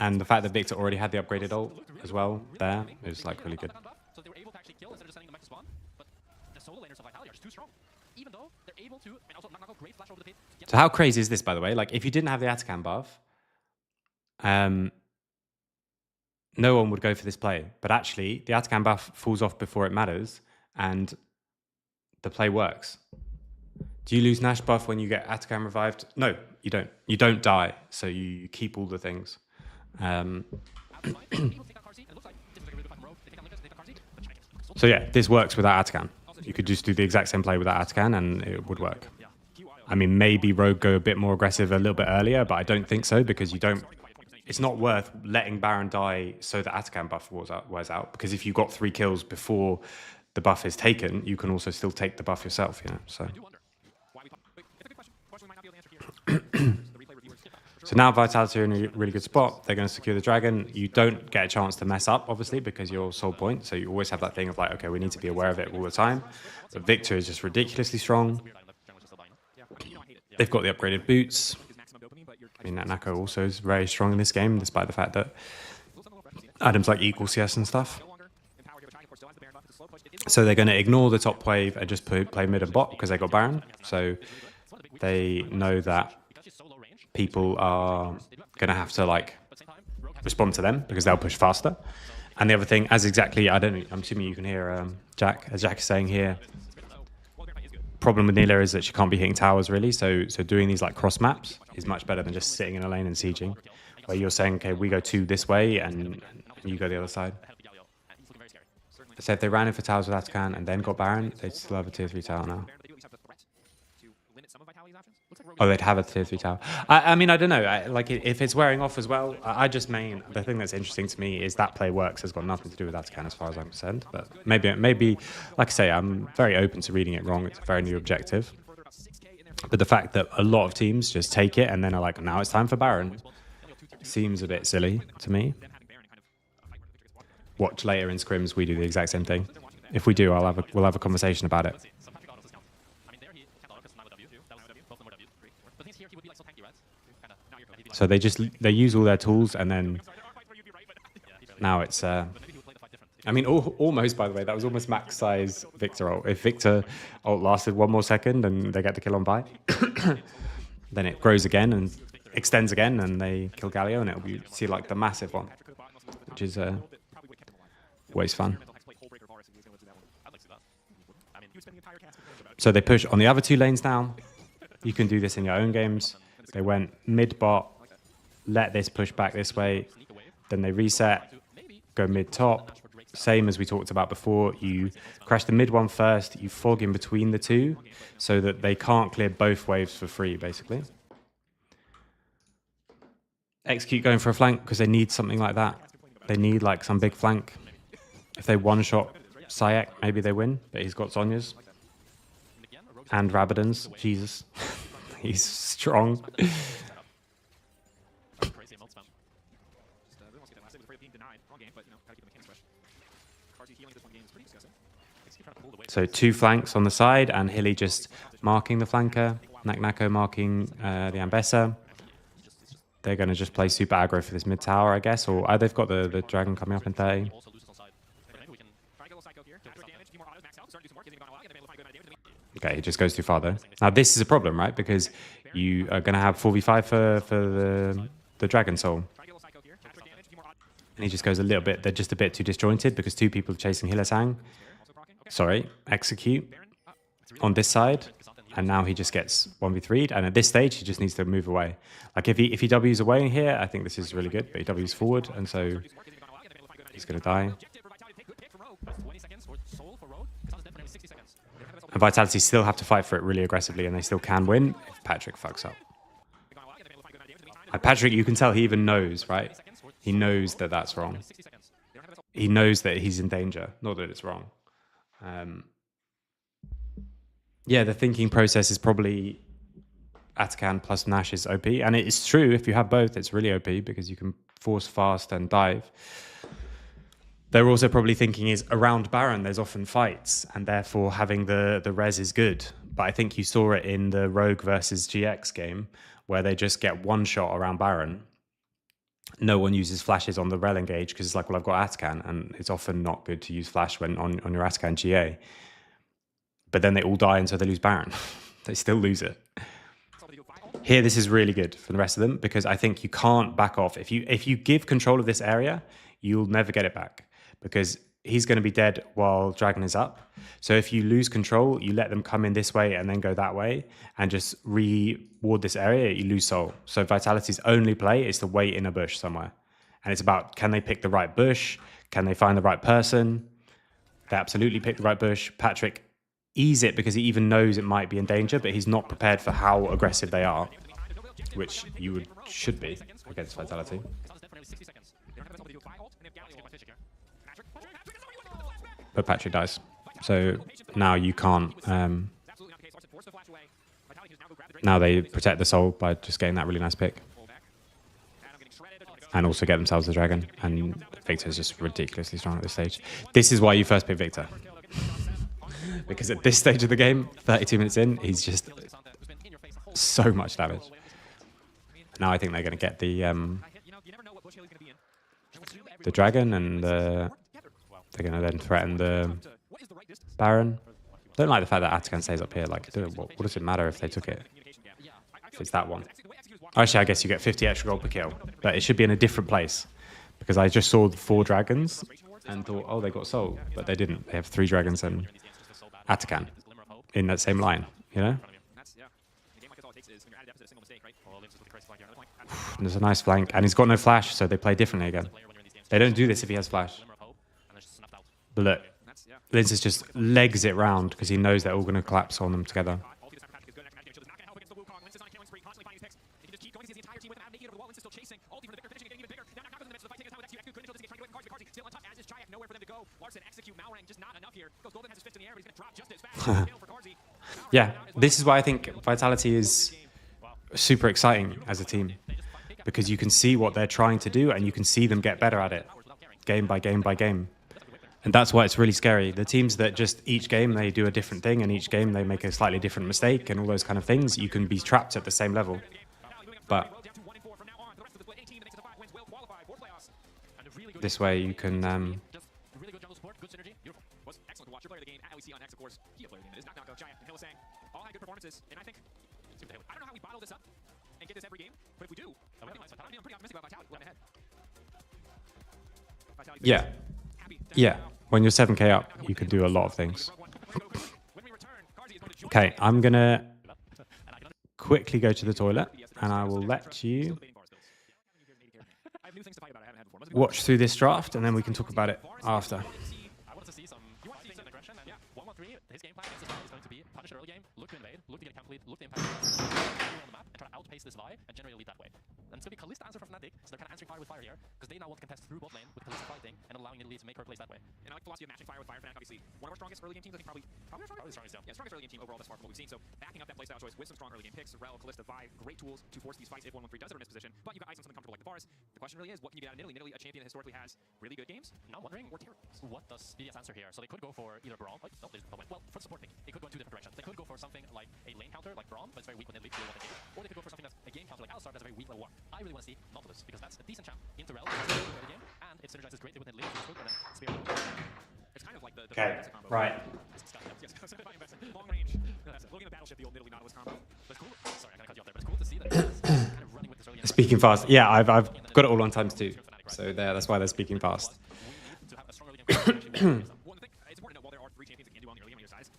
And the fact that Victor already had the upgraded ult as well there is like really good. So they were able to actually kill instead of sending the mech to spawn, but the solo laners of Vitality are just too strong. Even though they're able to, and also knock a great flash over the pit. So how crazy is this, by the way? Like, if you didn't have the Atakan buff, no one would go for this play. But actually, the Atakan buff falls off before it matters, and the play works. Do you lose Nash buff when you get Atakan revived? No, you don't. You don't die, so you keep all the things. So yeah, this works without Atakan. You could just do the exact same play without Atakan and it would work. I mean, maybe Rogue go a bit more aggressive a little bit earlier, but I don't think so, because it's not worth letting Baron die so that Atakan buff wears out, because if you got 3 kills before the buff is taken, you can also still take the buff yourself, you know, so. So now Vitality are in a really good spot. They're going to secure the dragon. You don't get a chance to mess up, obviously, because you're soul point. So you always have that thing of like, okay, we need to be aware of it all the time. But Victor is just ridiculously strong. They've got the upgraded boots. I mean, Nako also is very strong in this game, despite the fact that items like equal CS and stuff. So they're going to ignore the top wave and just play mid and bot because they got Baron. So they know that people are going to have to like respond to them because they'll push faster. And the other thing, I'm assuming you can hear Jack, as Jack is saying here, problem with Neela is that she can't be hitting towers really. So doing these like cross maps is much better than just sitting in a lane and sieging, where you're saying, okay, we go 2 this way and you go the other side. So if they ran in for towers with Atakan and then got Baron, they'd still have a tier 3 tower now. Oh, they'd have a tier 3 tower. I mean, I don't know. Like, if it's wearing off as well, the thing that's interesting to me is that play works has got nothing to do with Atakan as far as I'm concerned. But maybe, like I say, I'm very open to reading it wrong. It's a very new objective. But the fact that a lot of teams just take it and then are like, now it's time for Baron, seems a bit silly to me. Watch later in scrims, we do the exact same thing. If we do, we'll have a conversation about it. So they use all their tools and then now it's I mean, almost, by the way, that was almost max size Victor ult. If Victor ult lasted 1 more second and they get the kill on buy, then it grows again and extends again and they kill Galio and it'll be see like the massive one, which is always fun. So they push on the other 2 lanes now. You can do this in your own games. They went mid-bot, let this push back this way, then they reset, go mid-top. Same as we talked about before, you crash the mid one first, you fog in between the 2, so that they can't clear both waves for free, basically. Execute going for a flank, because they need something like that. They need like some big flank. If they one-shot Sayek, maybe they win, but he's got Zhonya's. And Rabadon's. Jesus. He's strong. mechanics fresh. Carzzy healing this one game is pretty disgusting. So 2 flanks on the side, and Hilly just marking the flanker. Naknako marking the Ambessa. They're going to just play super aggro for this mid tower, I guess. Or they've got the dragon coming up in 30. Okay, he just goes too far though. Now this is a problem, right? Because you are going to have 4v5 for the Dragon Soul. And he just goes a little bit, they're just a bit too disjointed because 2 people are chasing Hillisang. Sorry, execute on this side. And now he just gets 1v3'd. And at this stage, he just needs to move away. Like if he W's away here, I think this is really good. But he W's forward, and so he's going to die. And Vitality still have to fight for it really aggressively, and they still can win if Patrick fucks up. Patrick, you can tell he even knows, right? He knows that that's wrong. He knows that he's in danger, not that it's wrong. Yeah, the thinking process is probably Atakan plus Nash is OP. And it is true, if you have both, it's really OP because you can force fast and dive. They're also probably thinking is around Baron, there's often fights, and therefore having the res is good. But I think you saw it in the Rogue versus GX game, where they just get one shot around Baron. No one uses flashes on the rel engage because it's like, well, I've got Atakan, and it's often not good to use flash when on your Atakan GA. But then they all die, and so they lose Baron. They still lose it. Here, this is really good for the rest of them because I think you can't back off. If you give control of this area, you'll never get it back because he's going to be dead while Dragon is up. So if you lose control, you let them come in this way and then go that way and just reward this area, you lose soul. So Vitality's only play is to wait in a bush somewhere. And it's about, can they pick the right bush? Can they find the right person? They absolutely pick the right bush. Patrick ease it because he even knows it might be in danger, but he's not prepared for how aggressive they are, which you should be against Vitality. But Patrick dies. So now you can't... now they protect the soul by just getting that really nice pick. And also get themselves the dragon. And Victor's just ridiculously strong at this stage. This is why you first pick Victor. Because at this stage of the game, 32 minutes in, he's just so much damage. Now I think they're going to get the dragon, and they're going to then threaten the Baron. Don't like the fact that Atakan stays up here. Like, what does it matter if they took it? If it's that one. Actually, I guess you get 50 extra gold per kill, but it should be in a different place. Because I just saw the 4 dragons and thought, oh, they got soul, but they didn't. They have 3 dragons and Atakan in that same line, you know? And there's a nice flank, and he's got no flash, so they play differently again. They don't do this if he has flash. But look, Linz just legs it round because he knows they're all going to collapse on them together. Yeah, this is why I think Vitality is super exciting as a team, because you can see what they're trying to do and you can see them get better at it game by game by game. And that's why it's really scary. The teams that just each game they do a different thing and each game they make a slightly different mistake and all those kind of things, you can be trapped at the same level. But this way you can excellent to watch. Your player of the game at LEC on X, of course. Key player of the game is Naknako, Giant, and Hillisang. All had good performances, and I think I don't know how we bottle this up and get this every game, but if we do, I'm pretty optimistic about Vitality looking ahead. Yeah. Yeah. When you're 7k up, you can do a lot of things. Okay, I'm gonna quickly go to the toilet, and I will let you watch through this draft, and then we can talk about it after. His game plan is going to be punish the early game, look to invade, look to get a camp lead, look to impact on the map, and try to outpace this Vi and generally lead that way. And it's going to be Kalista answer from Fnatic, so they're kind of answering fire with fire here, because they now want to contest through bot lane with Kalista fighting and allowing Italy to make her plays that way. And I like the philosophy of matching fire with fire. Fnatic, obviously, one of our strongest early game teams. I think probably Probably the strongest, yeah. strongest early game team overall thus far from what we've seen. So backing up that playstyle choice with some strong early game picks, Rel, Kalista, Vi, great tools to force these fights if 113 does ever miss position. But you've got ICE on something comfortable like the bars. The question really is, what can you get out of Italy? Italy, a champion that historically has really good games. Now I'm wondering, what does BDS answer here? So they could go for either Braum. No, they went. Well, for the support pick, it could go in two different directions. They could go for something like a lane counter like Braum, but it's very weak when they lead the game. Or they could go for something that's a game counter like Alistar that's a very weak level war. I really want to see Nautilus, because that's a decent champ into Rel, the game, and it synergizes greatly with Italy, and then Spear. It's kind of like the Okay, combo. right. Yes, long range. Looking at the battleship, the old Italy Nautilus combo. But it's cool. Sorry, I kind of cut you off there. But it's cool to see that BDS kind of running with this early. Speaking fast. Yeah, I've got it all on times 2. So there, that's why they're speaking fast. To have a strong early game. One thing, it's important to note, while there are 3 champions that can do well in the early game on either sides,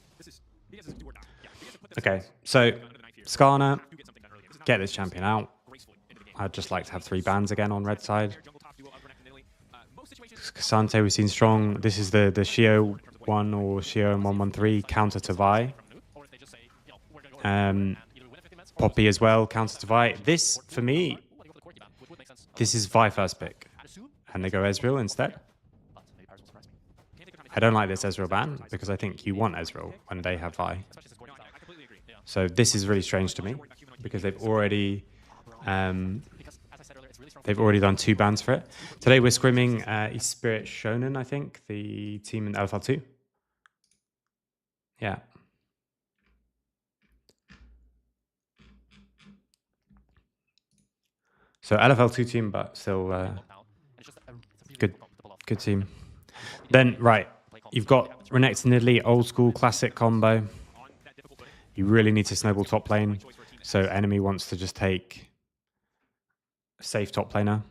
BDS is do or die. Yeah, BDS have put Okay, themselves so under the knife here. Skarner, Do get something done early. This is not get this champion out. gracefully into the game. I'd just like to have 3 bans again on red side. Jungle top duo of Renekton and Italy. Most situations, Kasante we've seen strong. This is the Shio 1 or Shio and 113 counter to Vi. Or if they just say, you know, we're going to go and either win 50 minutes or Poppy as well, counter to Vi. This, for me, go for the Corki ban, which would make sense. this is Vi first pick. I'd assume, And they go Ezreal instead. but maybe Paris will surprise me. can't take the time I don't like this Ezreal ban because I think you want Ezreal when they have Vi. Especially since Corki I completely agree. Yeah. So this is really strange to me because they've already Because, as I said earlier, it's really strong. they've already done 2 bans for it. Today we're scrimming East Spirit Shonen, I think, the team in LFL2. Yeah. So LFL2 team, but still Now, and it's just a really good, difficult to pull off. good team. Then right, you've got Renekton Nidalee, old school classic combo. On that difficult footing, You really need to snowball top lane. So enemy wants to just take a safe top laner.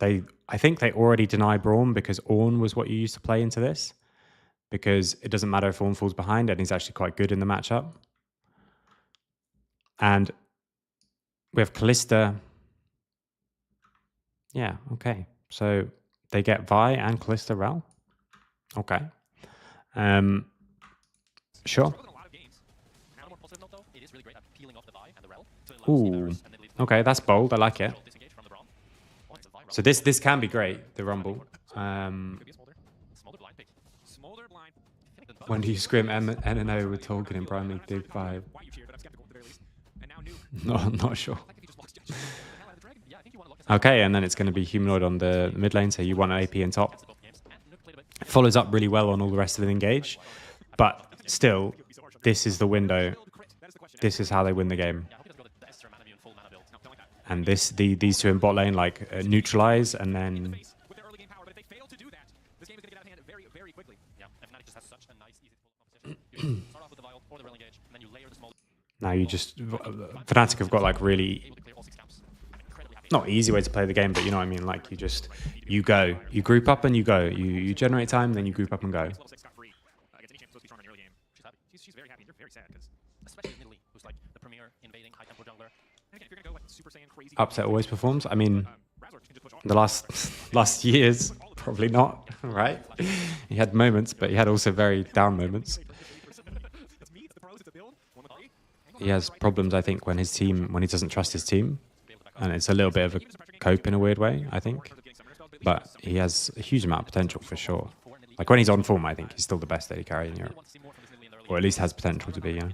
I think they already deny Braum because Ornn was what you used to play into this. Because it doesn't matter if Ornn falls behind and he's actually quite good in the matchup. And we have Kalista. Yeah, okay. So they get Vi and Kalista Rel. Okay. Sure. struggled in a lot of games. On a more positive note, though, it is really great at peeling off the Vi and the Rel. So it allows Ooh. healers and then leads Okay, that's bold. I like it. to disengage from the Braum. Oh, it's a Vi Rel. So this can be great, the Rumble. Could be a Smolder. Smolder blind pick. Smolder blind. I feel like the When do you scrim NNO with Tolkien and Primary Big 5? Why you cheered, but I'm skeptical at the very least. And now new. No, I'm not sure. I think he just lost the hell out of the dragon. Yeah, I think you want to lock this Okay, and then it's going to be Humanoid on the mid lane, so you want AP in top. in both games. And Nook played a bit. Follows up really well on all the rest of the engage. But still, this is the window. Build crit. That is the question. This is how they win the game. Yeah, I hope he doesn't go the Esther mana view and full mana build. No, don't like that. And these 2 in bot lane, like, neutralize, and then... Face with their early game power, but if they fail to do that, this game is going to get out of hand very, very quickly. Yeah, and Fnatic just has such a nice, easy to pull composition. You start off with the Vial or the Rel engage, and then you layer the Smolder. Now you just... Fnatic have got, like, really... Able to clear all 6 camps. I'm incredibly happy. Not easy way to play the game, but you know what I mean? Like, you go. You group up and you go. You generate time, then you group up and go. It's level 6 scot free against any champ supposed to be strong in the early game. She's happy. She's very happy, and you're very sad because, Especially with Nidalee, who's like the premier invading high tempo jungler. again, if you're going to go like Super Saiyan crazy, Upset always performs. I mean, Razzler can just push all. the last years, probably not, right? He had moments, but he had also very down moments. That's me. That's the pros. It's a build. 1-3. He has problems, I think, when he doesn't trust his team, and it's a little bit of a cope in a weird way, I think. But he has a huge amount of potential for sure. Like when he's on form, I think he's still the best AD carry in Europe, or at least has potential to be. Yeah.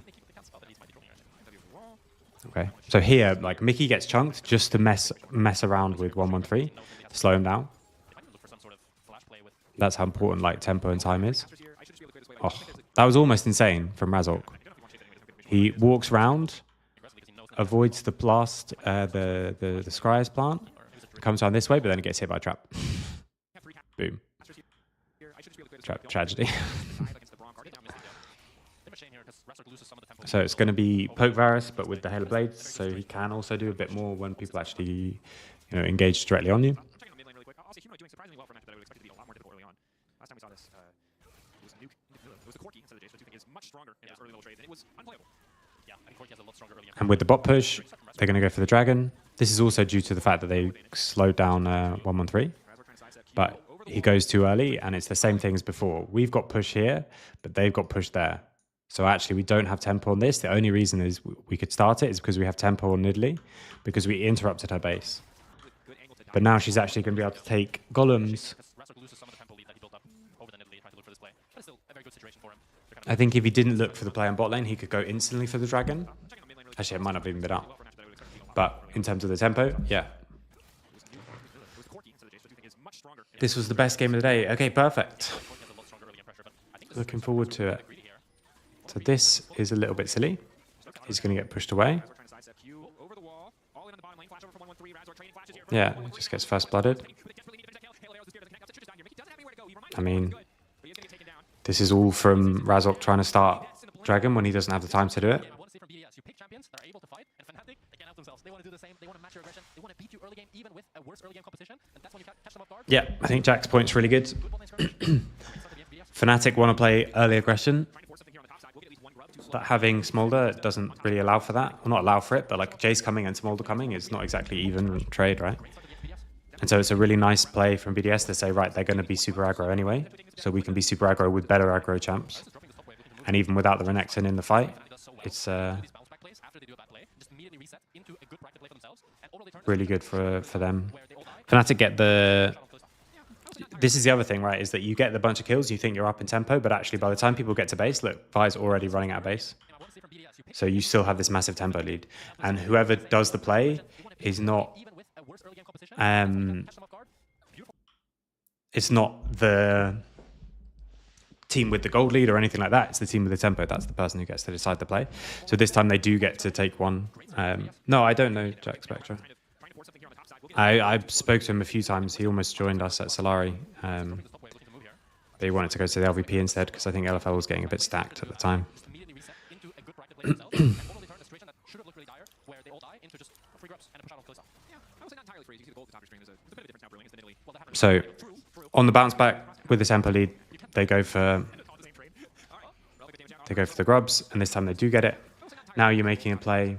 Okay. So here, like Mickey gets chunked just to mess around with 113, slow him down. That's how important like tempo and time is. Oh, that was almost insane from Razork. He walks round, avoids the blast, the Scryer's plant, comes down this way, but then it gets hit by a trap. Boom. Tragedy. So it's going to be Poke Varus, but with the Halo Blades, so he can also do a bit more when people actually, engage directly on you. Checking on mid lane really quick. I'll say Humanoid doing surprisingly well for a match that I would expect to be a lot more difficult early on. Last time we saw this, it was Nuke. It was the Corki instead of the Jace, which I think is much stronger in those early level trades, and it was unplayable. Yeah, I think Corki has a lot stronger early. And with the bot push, they're going to go for the Dragon. This is also due to the fact that they slowed down 113, but he goes too early, and it's the same thing as before. We've got push here, but they've got push there. So actually, we don't have tempo on this. The only reason is we could start it is because we have tempo on Nidalee, because we interrupted her base. But now she's actually going to be able to take golems. I think if he didn't look for the play on bot lane, he could go instantly for the dragon. Actually, it might not have even been up. But in terms of the tempo, yeah. This was the best game of the day. Okay, perfect. Looking forward to it. So this is a little bit silly. He's going to get pushed away. Yeah, it just gets first blooded. I mean, this is all from Razok trying to start Dragon when he doesn't have the time to do it. Yeah, I think Jack's point's really good. Fnatic want to play early aggression, but having Smolder doesn't really allow for that. Well, not allow for it, but like Jace coming and Smolder coming is not exactly even trade, right? And so it's a really nice play from BDS to say, right, they're going to be super aggro anyway, so we can be super aggro with better aggro champs. And even without the Renekton in the fight, it's really good for them. Fnatic get the... This is the other thing, right, is that you get the bunch of kills, you think you're up in tempo, but actually by the time people get to base, look, Vi's already running out of base. So you still have this massive tempo lead. And whoever does the play is not... it's not the team with the gold lead or anything like that. It's the team with the tempo. That's the person who gets to decide the play. So this time they do get to take one. No, I don't know Jack Spectra. I spoke to him a few times. He almost joined us at Solari. But he wanted to go to the LVP instead because I think LFL was getting a bit stacked at the time. So on the bounce back with the tempo lead, they go for the grubs, and this time they do get it. Now you're making a play.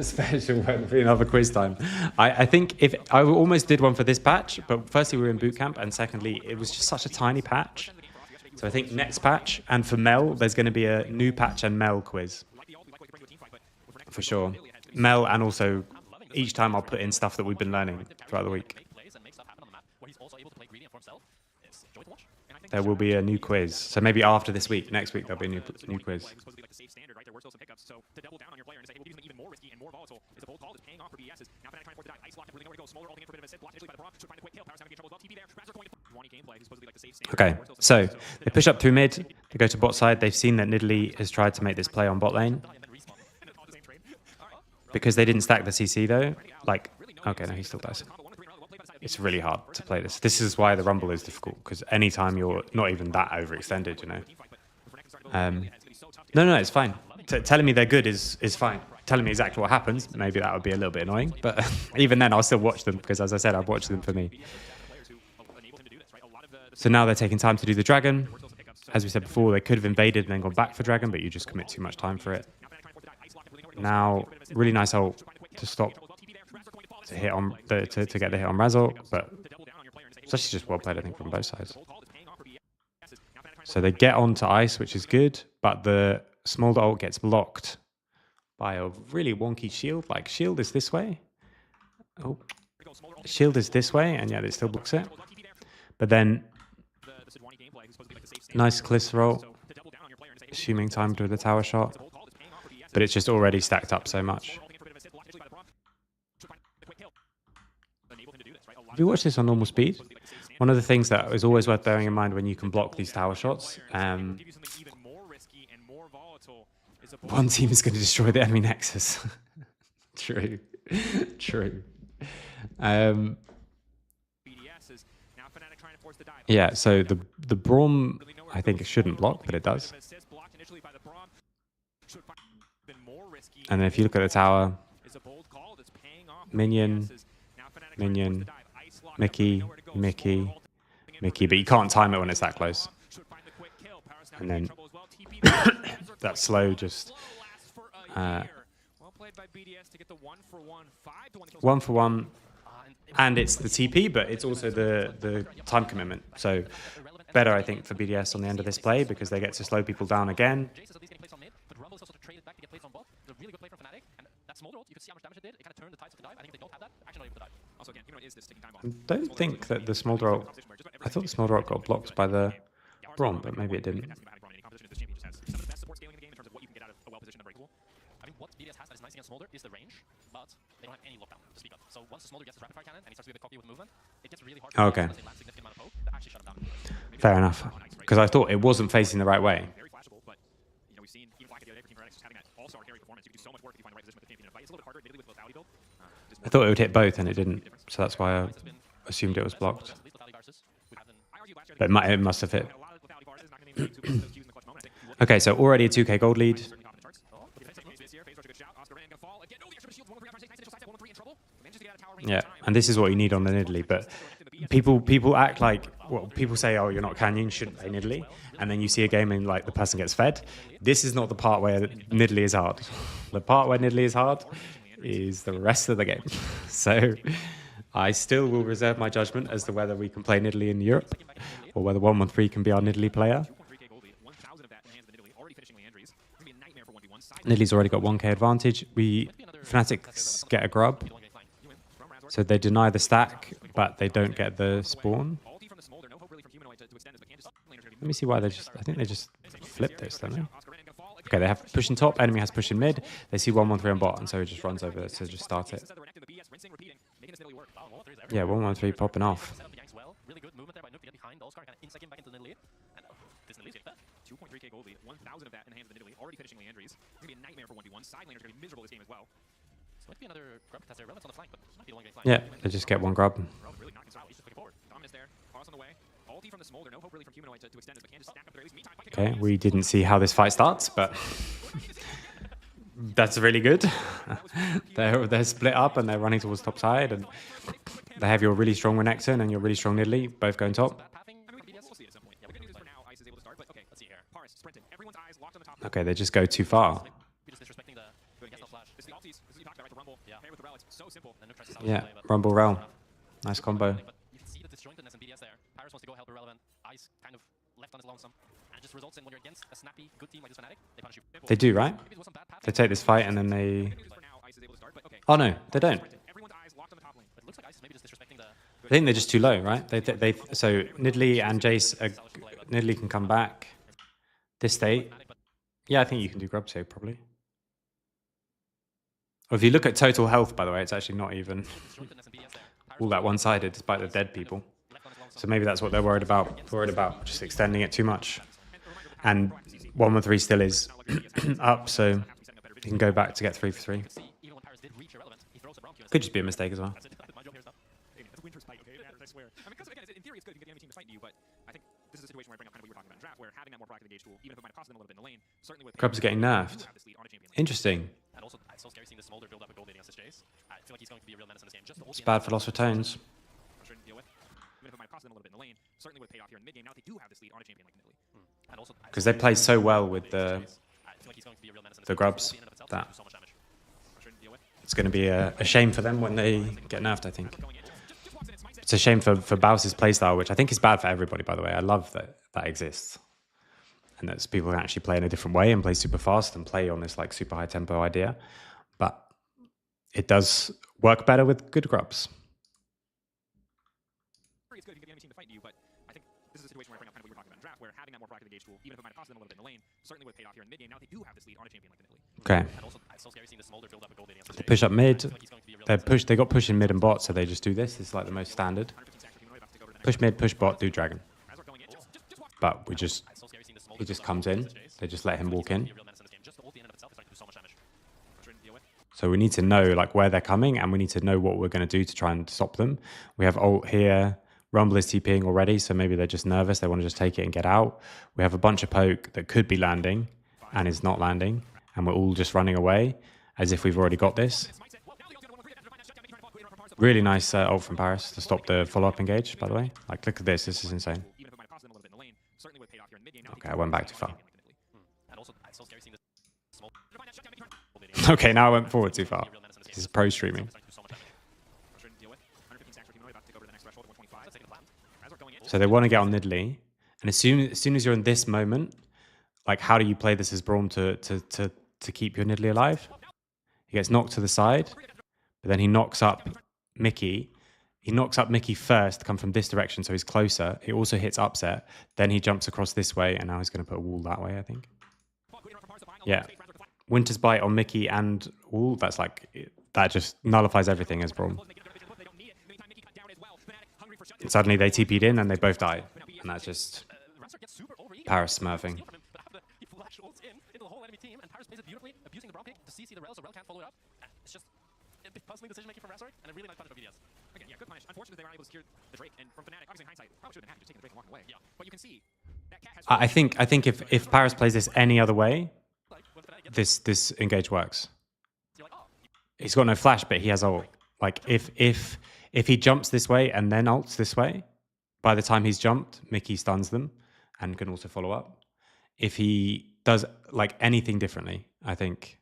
Special one for another quiz time. I think if I almost did one for this patch, but firstly we were in boot camp, and secondly it was just such a tiny patch. So I think next patch, and for Mel, there's going to be a new patch and Mel quiz for sure. Mel, and also each time I'll put in stuff that we've been learning throughout the week. There will be a new quiz. So maybe after this week, next week there'll be a new quiz. So to double down on your player and say, hey, we'll do something even more risky and more volatile. It's a bold call that's paying off for BDS's. Now Fnatic trying to force the dive. Ice lock, really nowhere to go. Smolder ulting in for a bit of a sit. Blocked initially by the Braum. Should find the quick kill. Power's having trouble as well. TP there. Razor going to 20 gameplay. He's supposed to be like the safe stand. Okay, so they push up through mid. They go to bot side. They've seen that Nidalee has tried to make this play on bot lane. Because they didn't stack the CC though. Like, okay, no, he still does. It's really hard to play this. This is why the Rumble is difficult, because anytime you're not even that overextended, you know. No, it's fine. Telling me they're good is fine. Telling me exactly what happens, maybe that would be a little bit annoying. But even then, I'll still watch them, because as I said, I've watched them for me. So now they're taking time to do the dragon. As we said before, they could have invaded and then gone back for dragon, but you just commit too much time for it. Now, really nice ult to stop, to hit on, to get the hit on Razok, but it's actually just well played, I think, from both sides. So they get onto ice, which is good, but the Smolder ult gets blocked by a really wonky shield. Like, shield is this way. Oh, shield is this way, and yet it still blocks it. But then, nice Callisto ult, assuming time to do the tower shot. But it's just already stacked up so much. If you watch this on normal speed, one of the things that is always worth bearing in mind when you can block these tower shots, one team is going to destroy the enemy nexus. True. True. Yeah, so the Braum, I think it shouldn't block, but it does. And then if you look at the tower, minion, Mickey, but you can't time it when it's that close. And then that slow just 1-for-1, and it's the TP, but it's also the time commitment. So better, I think, for BDS on the end of this play, because they get to slow people down again. Smolder ult, you could see how much damage it did. It kind of turned the tides of the dive. I think if they don't have that, they're actually not able to dive. Also, again, Humanoid is this ticking time bomb. I don't think that the Smolder ult... I thought the Smolder ult got blocked by the Braum, but maybe it didn't. Some of the best support scaling in the game in terms of what you can get out of a well-positioned Unbreakable. I mean, what BDS has that is nice against Smolder is the range, but they don't have any lockdown to speak of. So once the Smolder gets his rapid fire cannon and he starts to get cocky with movement, it gets really hard for Okay. BDS, unless they land significant amount of poke, to actually shut him down. Fair enough. Because I thought it wasn't facing the right way. Very flashable, but you know, we've seen even Black the other day for Team Heretics just having that all-star carry performance. You can do so much work if you find the right position with the champion in a fight. It's a little bit harder, admittedly, with lethality build. I thought it would hit both and it didn't, so that's why I assumed it was blocked. But it must have hit. Okay, so already a 2k gold lead. Yeah, and this is what you need on the Nidalee, but people act like, well, people say, oh, you're not Canyon, you shouldn't play Nidalee, and then you see a game and like the person gets fed. This is not the part where Nidalee is hard. The part where Nidalee is hard is the rest of the game. So I still will reserve my judgment as to whether we can play Nidalee in Europe or whether 113 can be our Nidalee player. Nidalee's already got 1k advantage. Fnatic get a grub, so they deny the stack, but they don't get the spawn. Let me see why they just... I think they just flipped this, don't they? Okay, they have push in top, enemy has push in mid. They see 113 on bot, and so he just runs over to just start it. Yeah, 113 popping off. 2.3k gold lead, 1,000 of that in the hands of the Nidalee, already finishing Landry's. It's going to be a nightmare for 1v1. Side laners are going to be miserable this game as well. This might be another grub contester. Relevance on the flank, but he might be the one getting flanked. Yeah, they just get one grub. Really knocking some out. He's just looking forward. Dominus there. Cross on the way. Ulti from the Smolder. No hope really from Humanoid to extend this, but can just stack up there at least. Meantime, Okay, we didn't see how this fight starts, but that's really good. They're split up and they're running towards top side, and they have your really strong Renekton and your really strong Nidalee both going top. Okay, they just go too far. Yeah, Rumble Realm. Nice combo. You can see the disjointedness in BDS there. Paris wants to go help Irrelevant. Ice kind of left on his lonesome. And it just results in when you're against a snappy, good team like this Fnatic, they punish you. They do, right? They take this fight and then they... Oh no, they don't. I think they're just too low, right? So Nidalee and Jace, Nidalee can come back. This state, yeah, I think you can do grub save probably. Or if you look at total health, by the way, it's actually not even all that one-sided, despite the dead people. So maybe that's what they're worried about. Just extending it too much. And 113 still is up, so he can go back to get 3 for 3. Could just be a mistake as well. In theory, it's good. You can get the enemy team to fight you, but I think this is a situation where I bring up kind of what you were talking about in draft, where having that more proactive engage tool, even if it might have cost them a little bit in the lane, certainly with Grub's getting nerfed. Interesting. And also, it's so scary seeing the Smolder build up a gold lead against this Jace. I feel like he's going to be a real menace in this game. Just It's bad for loss of tones. Even if it might have cost them a little bit in the lane, certainly would have paid off here in the mid game. Now they do have this lead on a champion like Nidalee. Because they play so well with the grubs that it's going to be a shame for them when they get nerfed, I think. It's a shame for Baus's playstyle, which I think is bad for everybody, by the way. I love that that exists. And that people can actually play in a different way and play super fast and play on this like super high tempo idea. But it does work better with good grubs. It's good if you get the enemy team to fight you, but I think this is a situation where I bring up kind of what you were talking about in draft, where having that more proactive engage tool, even if it might have cost them a little bit in the lane, certainly would have paid off here in the mid game. Now they do have this lead on a champion like Nidalee. Okay. They push up mid. They got push in mid and bot, so they just do this. It's like the most standard. Push mid, push bot, do dragon. But he just comes in. They just let him walk in. So we need to know like where they're coming, and we need to know what we're going to do to try and stop them. We have ult here. Rumble is TPing already, so maybe they're just nervous. They want to just take it and get out. We have a bunch of poke that could be landing and is not landing, and we're all just running away as if we've already got this. Really nice ult from Paris to stop the follow-up engage, by the way. Like, look at this. This is insane. Okay, I went back too far. Okay, now I went forward too far. This is pro streaming. So they want to get on Nidalee, and as soon as you're in this moment, like how do you play this as Braum to keep your Nidalee alive? He gets knocked to the side, but then he knocks up Mickey. He knocks up Mickey first, come from this direction, so he's closer. He also hits upset. Then he jumps across this way, and now he's going to put a wall that way, I think. Yeah. Winter's Bite on Mickey and wall, that's like, that just nullifies everything as Braum. Suddenly they TP'd in and they both die. And that's just Paris smurfing. He flash ults into the whole enemy team, and Paris plays it beautifully, abusing the Braum kick to CC the Rel, so Rel can't follow it up. It's just a bit puzzling decision making from Razork, and a really nice punish by VDS. Again, yeah, good punish. Unfortunately, they were unable to secure the Drake, and from Fnatic, obviously in hindsight, probably should have been happy to take the Drake and walk away. Yeah, but you can see that cat has. I think if Paris plays this any other way, this engage works. He's got no flash, but he has ult. Like if he jumps this way and then ults this way, by the time he's jumped, Mickey stuns them and can also follow up. If he does like anything differently, I think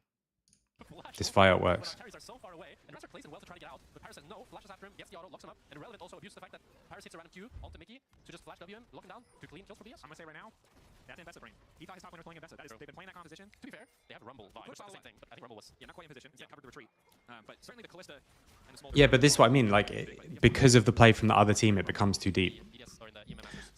this fire works. Carries are so far away, and Razork plays it well to try to get out, but Paris says no, flashes after him, gets the auto, locks him up, and Relevant also abuses the fact that Paris hits a random Q onto Mickey to just flash W him, lock him down to clean kills for BS. I'm gonna say right now, that's invested brain. He thought his top lane was playing invested. They've been playing that composition. To be fair, they have Rumble vibe, which is the same thing, but I think Rumble was Yeah, not quite in position. Yeah, covered the retreat. But certainly the Callista and the small. Yeah, but this is what I mean. Like because of the play from the other team, it becomes too deep.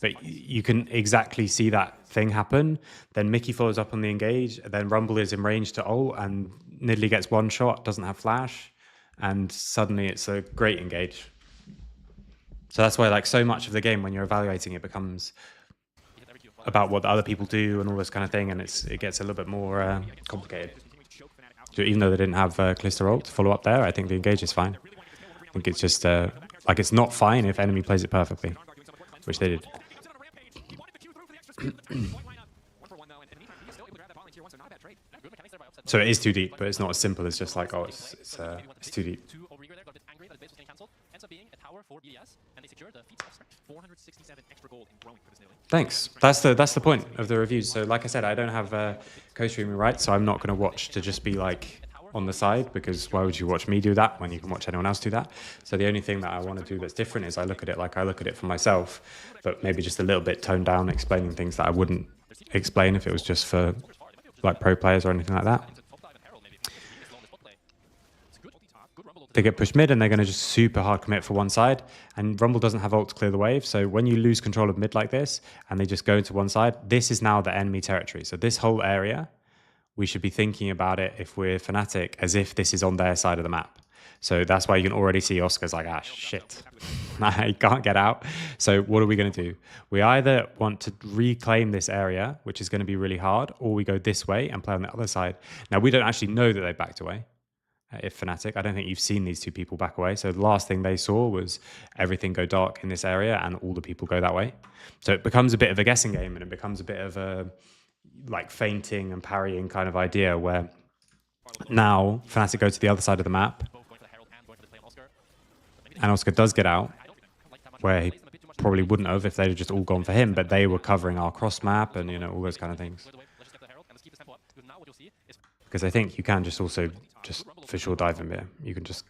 But you can exactly see that thing happen. Then Mickey follows up on the engage. Then Rumble is in range to ult, and Nidalee gets one shot, doesn't have flash, and suddenly it's a great engage. So that's why, like, so much of the game when you're evaluating it becomes about what the other people do and all this kind of thing, and it gets a little bit more complicated. So even though they didn't have Callista ult to follow up there, I think the engage is fine. I think it's just like it's not fine if enemy plays it perfectly, which they did. So it is too deep, but it's not as simple as just like, oh, it's too deep. Thanks. That's the point of the reviews. So like I said, I don't have co-streaming rights, so I'm not going to watch to just be like on the side, because why would you watch me do that when you can watch anyone else do that? So the only thing that I want to do that's different is I look at it like I look at it for myself, but maybe just a little bit toned down, explaining things that I wouldn't explain if it was just for like pro players or anything like that. They get pushed mid and they're going to just super hard commit for one side, and Rumble doesn't have ult to clear the wave. So when you lose control of mid like this and they just go into one side, this is now the enemy territory. So this whole area, we should be thinking about it, if we're Fnatic, as if this is on their side of the map. So that's why you can already see Oscar's like, ah, shit, he can't get out. So what are we going to do? We either want to reclaim this area, which is going to be really hard, or we go this way and play on the other side. Now, we don't actually know that they backed away. If Fnatic, I don't think you've seen these two people back away. So the last thing they saw was everything go dark in this area and all the people go that way. So it becomes a bit of a guessing game, and it becomes a bit of a like feinting and parrying kind of idea, where now Fnatic go to the other side of the map and Oscar does get out, where he probably wouldn't have if they'd have just all gone for him, but they were covering our cross map and, you know, all those kind of things. Because I think you can just also just for sure dive him here. You can just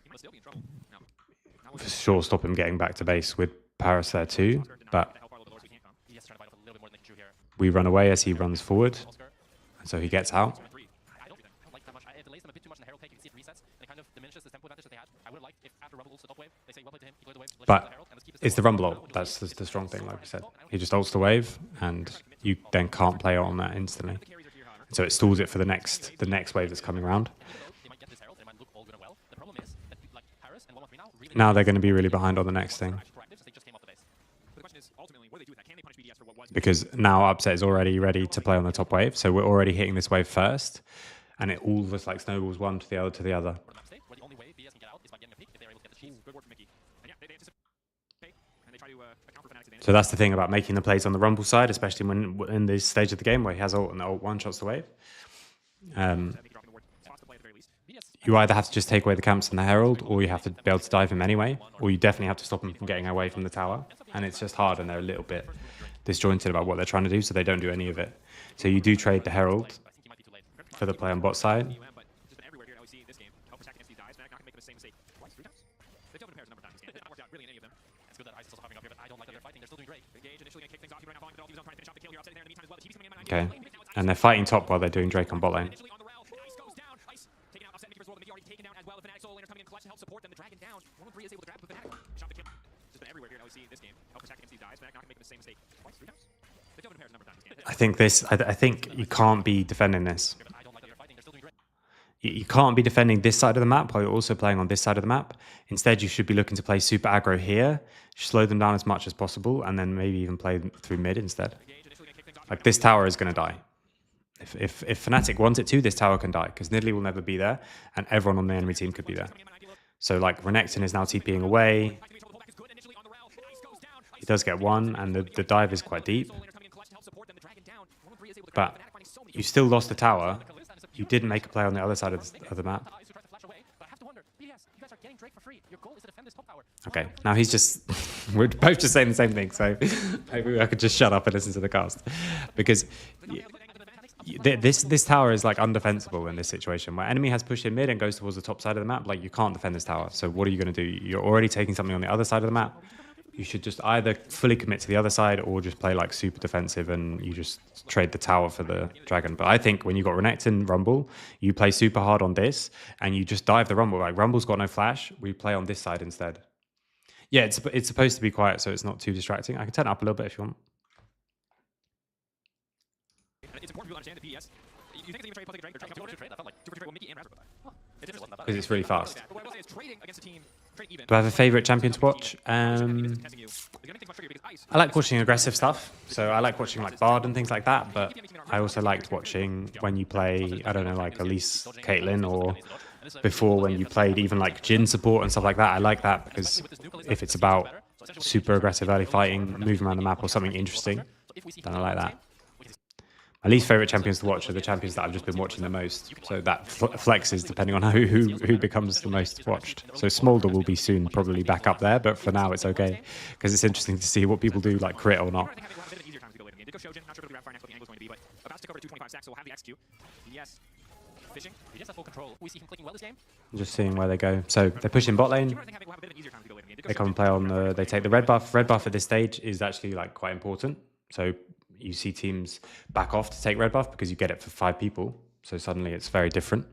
for sure stop him getting back to base with Paris there too, but we run away as he runs forward, and so he gets out. But it's the Rumble ult. That's the strong thing, like we said. He just ults the wave, and you then can't play on that instantly. So it stalls it for the next wave that's coming around. Now they're going to be really behind on the next thing, because now Upset is already ready to play on the top wave. So we're already hitting this wave first, and it all just like snowballs one to the other to the other. So that's the thing about making the plays on the Rumble side, especially when in this stage of the game where he has ult and the ult one-shots the wave. You either have to just take away the camps and the Herald, or you have to be able to dive him anyway, or you definitely have to stop him from getting away from the tower. And it's just hard, and they're a little bit disjointed about what they're trying to do, so they don't do any of it. So you do trade the Herald for the play on bot side. Okay, and they're fighting top while they're doing Drake on bot lane. against these dives. Fnatic not gonna make the same mistake twice, 3 times. They've done it a pair of number of times. I think this. I think you can't be defending this. I don't like that you're fighting. They're still doing great. You can't be defending this side of the map while you're also playing on this side of the map. Instead, you should be looking to play super aggro here, slow them down as much as possible, and then maybe even play through mid instead. Like, this tower is going to die. If Fnatic wants it to, this tower can die, because Nidalee will never be there, and everyone on the enemy team could be there. So, like, Renekton is now TPing away. He does get one, and the dive is quite deep. But you still lost the tower. You didn't make a play on the other side of the map. Okay, now he's just... we're both just saying the same thing, so maybe I could just shut up and listen to the cast. Because this tower is, like, undefensible in this situation. Where enemy has pushed in mid and goes towards the top side of the map, like, you can't defend this tower. So what are you going to do? You're already taking something on the other side of the map. You should just either fully commit to the other side or just play, like, super defensive and you just trade the tower for the dragon. But I think when you got Renekton Rumble, you play super hard on this and you just dive the Rumble. Like, Rumble's got no flash. We play on this side instead. Yeah, it's supposed to be quiet, so it's not too distracting. I can turn it up a little bit if you want. It's important to understand that PES. You think it's even trade, they're trading up to trade? That felt like 2 for 3 trade. Well, Mickey and Razzle both. It's interesting. Because it's really fast. But what I will say is trading against a team, trade even. Do I have a favorite champion to watch? I like watching aggressive stuff. So I like watching, like, Bard and things like that. But I also liked watching when you play, I don't know, like Elise, Caitlyn, or before when you played even like Jhin support and stuff like that. I like that because if it's about super aggressive early fighting, moving around the map or something interesting, then I like that. My least favorite champions to watch are the champions that I've just been watching the most. So that flexes depending on who becomes the most watched. So Smolder will be soon probably back up there, but for now it's okay because it's interesting to see what people do, like crit or not. I'm just seeing where they go. So they're pushing bot lane. They come and play on the. They take the red buff. Red buff at this stage is actually, like, quite important. So you see teams back off to take red buff because you get it for 5 people. So suddenly it's very different.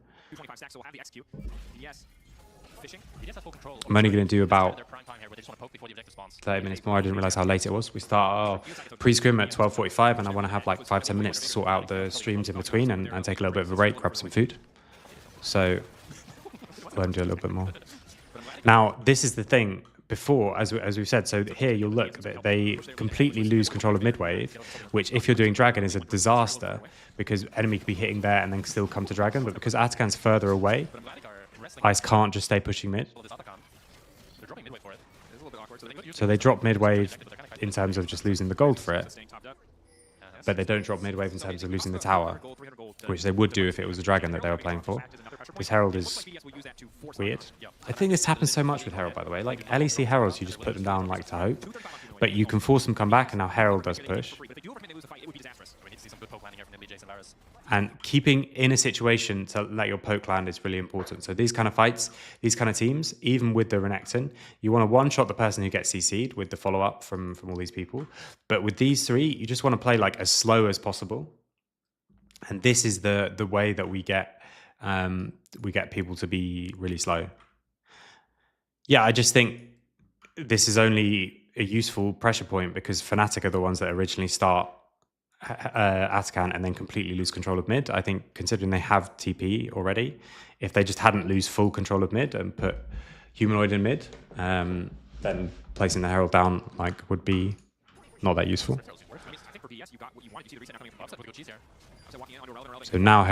I'm only going to do about 30 minutes more. I didn't realize how late it was. We start our pre-scrim at 12:45 and I want to have like 5-10 minutes to sort out the streams in between and take a little bit of a break, grab some food. So I'll let him do a little bit more. Now, this is the thing. Before, as we've said, so here you'll look, they completely lose control of mid-wave, which if you're doing Dragon is a disaster because enemy could be hitting there and then still come to Dragon, but because Atakan's further away, ICE can't just stay pushing mid. So they drop mid-wave in terms of just losing the gold for it, but they don't drop mid-wave in terms of losing the tower, which they would do if it was a Dragon that they were playing for. This Herald is weird. I think this happens so much with Herald, by the way. Like, LEC Heralds, you just put them down, like, to hope. But you can force them to come back, and now Herald does push. And keeping in a situation to let your poke land is really important. So these kind of fights, these kind of teams, even with the Renekton, you want to one-shot the person who gets CC'd with the follow-up from all these people. But with these 3, you just want to play, like, as slow as possible. And this is the way that we get people to be really slow. Yeah, I just think this is only a useful pressure point because Fnatic are the ones that originally start Atakan and then completely lose control of mid. I think considering they have TP already, if they just hadn't lose full control of mid and put Humanoid in mid, then placing the Herald down would be not that useful. So now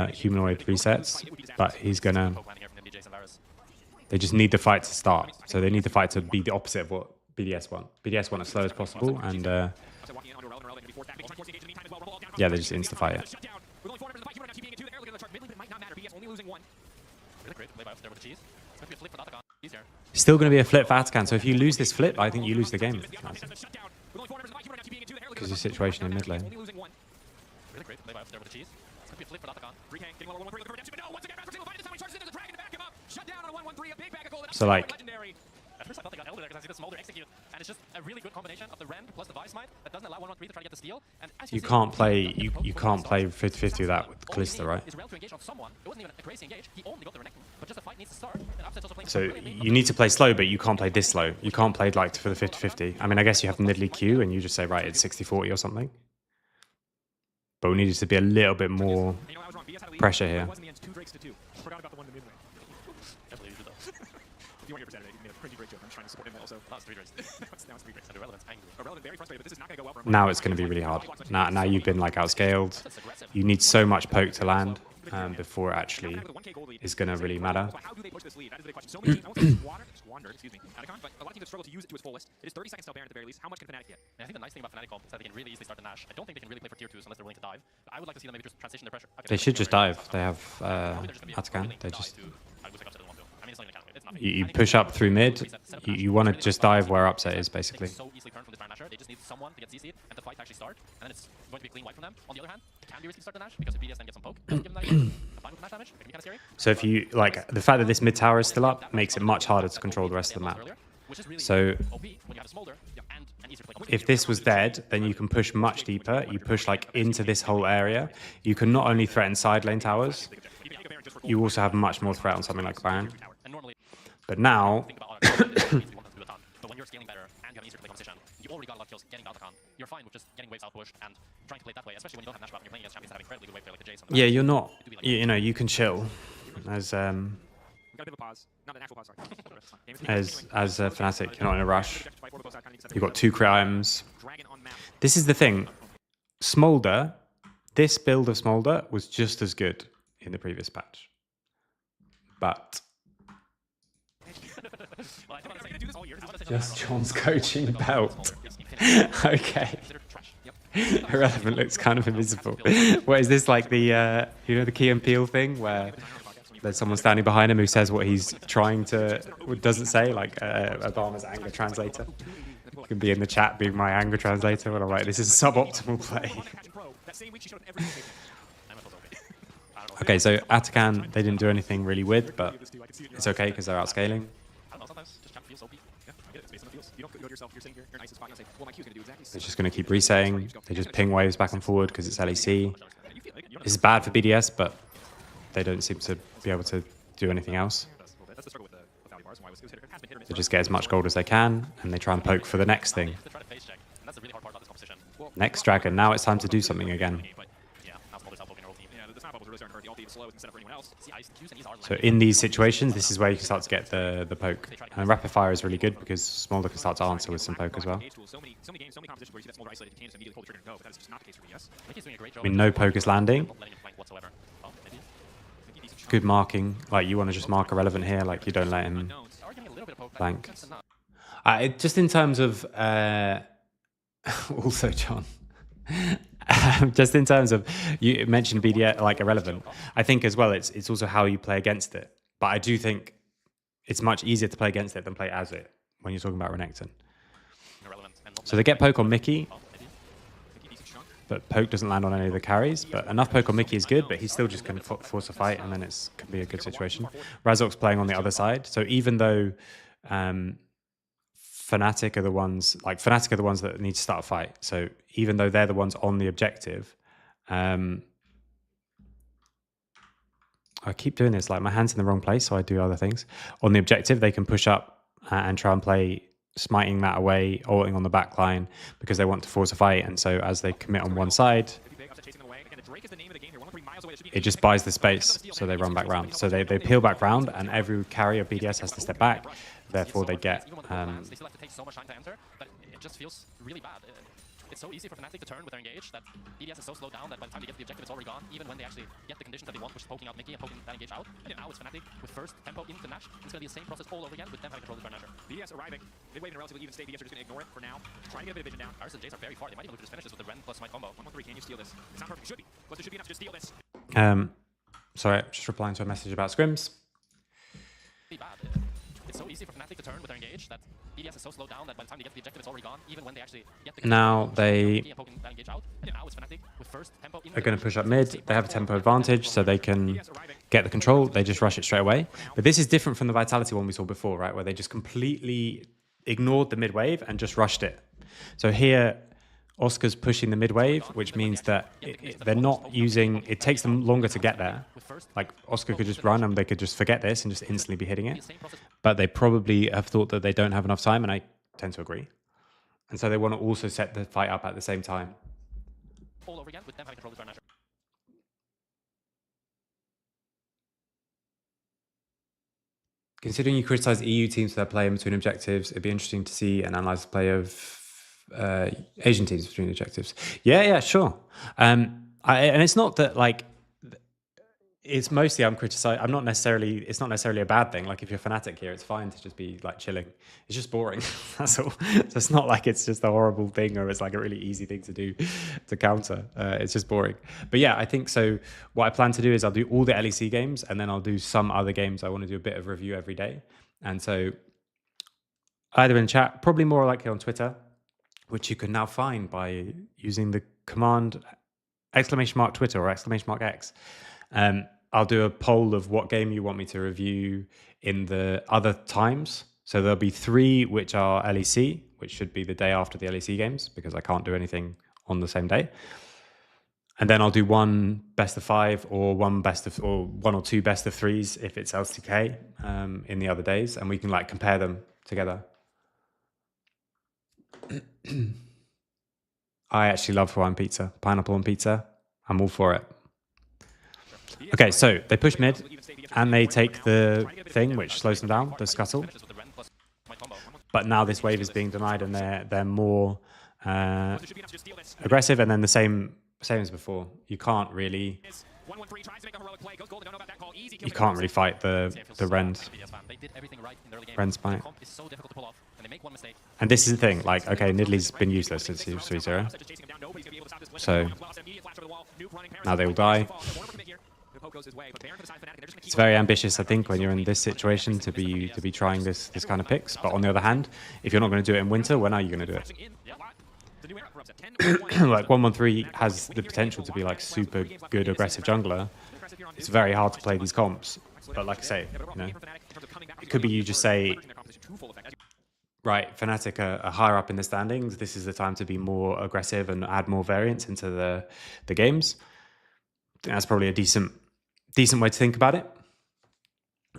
Humanoid resets, but he's gonna... They just need the fight to start. So they need the fight to be the opposite of what BDS want. BDS want as slow as possible, and yeah, they just insta-fight it. Still going to be a flip for Atakan, so if you lose this flip, I think you lose the game. Because the situation in mid lane. So, like, I thought they got elder there because I see the Smolder execute, and it's just a really good combination of the Rend plus the Vice Might that doesn't allow 1-1-3 to try to get the steal. And as You see, can't play when the you poke can't play starts, 50-50 with that with all you Callista, need right? is Rel to engage on someone. It wasn't even a crazy engage. He only got the Renekton, but just the fight needs to start. And Upset's also playing So brilliantly. you need to play slow, but you can't play this slow. You can't play like for the 50-50. I mean, I guess you have Nidalee Q and you just say, right, it's 60-40 or something. But we needed to be a little bit more You know, I was wrong. BS had a lead. pressure It here. was in the end 2 Drakes to 2. Forgot about the one in the mid lane. Can't believe you did that. If you weren't here for Saturday, you made a cringy Drake joke. I'm just trying to support him also. That was 3 Drakes. Now it's 3 Drakes. And Irrelevant's angry. Irrelevant, very frustrated, but this is not going to go well for him. Now it's going to be really hard. Now you've been like outscaled. That's aggressive. You need so much poke to land before it actually With a 1K gold lead, is going to really matter. but how do they push this lead? That is the big question. So many teams, I won't say squandered, excuse me, Atacon, but a lot of teams have struggled to use it to its fullest. It is 30 seconds till Baron at the very least. How much can Fnatic get? And I think the nice thing about Fnatic comp is that they can really easily start the Nash. I don't think they can really play for tier 2s unless they're willing to dive. But I would like to see them maybe just transition their pressure. Okay, They should just dive. They have probably they're just gonna be Atakan. willing to They dive just to- I wish Upset doesn't want to. I mean, it's not even a counter. It's nothing. you I think push they up through mid. set up the Nash. You want to Really just fun. dive where Upset is They basically. can so easily turn from this Baron Nasher. They just need someone to get CC'd and the fight to actually start. And then it's going to be a clean wipe from them. On the other hand, it can be risky to start the Nash because if BDS then gets some poke, give them that combined with the Nash damage, it can be kind of scary. So if you like the fact that this mid tower is still up makes it much harder to control the rest of the map. Which is really So OP when you have a Smolder and an easier to play. if this was dead, then you can push much deeper. You push like into this whole area. You can not only threaten side lane towers, you also have much more threat on something like Baron. And normally But now, think about auto attack, you want them to do a ton. But when you're scaling better and you have an easier to play composition, you already got a lot of kills getting out Atakan. You're fine with just getting waves out push and trying to play it that way, especially when you don't have Nash buff and you're playing against champions that have incredibly good wave play like the Jace. yeah, you're not. You know, you can chill as We got a bit of a pause. Not an actual pause, sorry. as a Fnatic. You're not in a rush. You've got 2 crit items. Dragon on map. This is the thing. Smolder, this build of Smolder was just as good in the previous patch. But Well, I think I'm gonna do this all year. just John's coaching belt. Okay. Irrelevant looks kind of invisible. What is this like the you know the Key and Peele thing where there's someone standing behind him who says what he's trying to doesn't say, like Obama's anger translator. You can be in the chat being my anger translator when I'm like, this is a suboptimal play. Okay, so Atakan they didn't do anything really with, but it's okay because they're outscaling. I don't know, sometimes just champ feels OP. You don't go to yourself, you're sitting here, you're in ICE's spot, you say, well, my Q's gonna do exactly the They're same. just going to keep resetting. They just ping waves back and forward because it's LEC. This is bad for BDS, but they don't seem to be able to do anything else. That's the struggle with the value bars and why it has been hit or miss. They just get as much gold as they can, and they try and poke for the next thing. To try to face check, and that's the really hard part about this competition. Next dragon. Now it's time to do something again. But yeah, now Smolder's outpoking our whole team. Yeah, the snap bubbles are really starting to hurt. The ult is slow, it's set up for anyone else. See, Ice Qs and E's are So in these situations, this is where you can start to get the poke. And rapid fire is really good because Smolder can start to answer with some poke as well. So many games, so many competitions where you see that Smolder isolated, you can't just immediately pull the trigger and go, but that is just not the case for BS. Mickey's doing a great job. I mean, no poke is landing. Not letting him flank whatsoever. Oh, maybe. Good marking. Like you want to just mark Irrelevant here. Like you don't let him Unknowns. They are getting a little bit of poke. blank. That's enough. Just in terms of also John, just in terms of you mentioned BDS like Irrelevant. I think as well it's also how you play against it. But I do think it's much easier to play against it than play as it when you're talking about Renekton. Irrelevant and not So they get poke on Mickey, oh, maybe. Decent chunk. but poke doesn't land on any of the carries. But enough poke on Mickey is good, but he's still just going to force a fight, and then it's can be a good situation. Razork's playing on the other side, so even though Fnatic are the ones that need to start a fight. So even though they're the ones on the objective, I keep doing this, like my hand's in the wrong place, so I do other things. On the objective, they can push up and try and play smiting that away, ulting on the back line because they want to force a fight. And so as they commit on one side, it just buys the space, so they run back round. So they peel back round, and every carry of BDS has to step back. Therefore, they get... They still have to take so much time to enter that it just feels really bad. It's so easy for Fnatic to turn with their engage that BDS is so slowed down that by the time they get to the objective, it's already gone, even when they actually get the conditions that they want, which is poking out Mickey and poking that engage out. And now it's Fnatic with first tempo into Nash. It's going to be the same process all over again with them having control of the Nasher. BDS arriving, midway in a relatively even state. BDS are just going to ignore it for now. Trying to get a bit of vision down. Iris and Jace are very far. They might even look to just finish this with the Ren plus Smite combo. 1-1-3, can you steal this? It's not perfect, it should be. But there should be enough to just steal this. Sorry, just replying to a message about scrims. Really bad. It's so easy for Fnatic to turn with their engage that BDS is so slowed down that by the time they get to the objective, it's already gone, even when they actually get the Now they are are going to push up mid. They have a tempo advantage, so they can get the control, they just rush it straight away. But this is different from the Vitality one we saw before, right? Where they just completely ignored the mid wave and just rushed it. So here, Oscar's pushing the mid wave, which means that they're not using, it takes them longer to get there. Like Oscar could just run and they could just forget this and just instantly be hitting it. But they probably have thought that they don't have enough time, and I tend to agree. And so they want to also set the fight up at the same time. All over again with them having control of the turn measure. Considering you criticize EU teams for their play in between objectives, it'd be interesting to see and analyze the play of Asian teams between objectives. Yeah, sure. And it's not that like, it's mostly I'm criticizing. It's not necessarily a bad thing. Like if you're Fnatic here, it's fine to just be like chilling. It's just boring. That's all. So it's not like it's just a horrible thing or it's like a really easy thing to do to counter. It's just boring. But yeah, I think so. What I plan to do is I'll do all the LEC games and then I'll do some other games. I want to do a bit of review every day. And so either in chat, probably more likely on Twitter, which you can now find by using the command !Twitter or !X. I'll do a poll of what game you want me to review in the other times. So there'll be 3 which are LEC, which should be the day after the LEC games because I can't do anything on the same day. And then I'll do 1 best of 5 or 1 or 2 best of 3s if it's LCK in the other days, and we can like compare them together. I actually love Hawaiian pizza, pineapple on pizza. I'm all for it. Okay, so they push mid and they take the thing which slows them down, the scuttle. But now this wave is being denied and they're more aggressive, and then the same as before. You can't really fight the Ren spike. And this is the thing, like, okay, Nidalee has been useless since he was 3-0. So now they will die. It's very ambitious, I think, when you're in this situation to be trying this kind of picks. But on the other hand, if you're not going to do it in winter, when are you going to do it? Like 113 has the potential to be like super good aggressive jungler. It's very hard to play these comps. But like I say, you know, it could be you just say, right, Fnatic are higher up in the standings. This is the time to be more aggressive and add more variance into the games. I think that's probably a decent way to think about it.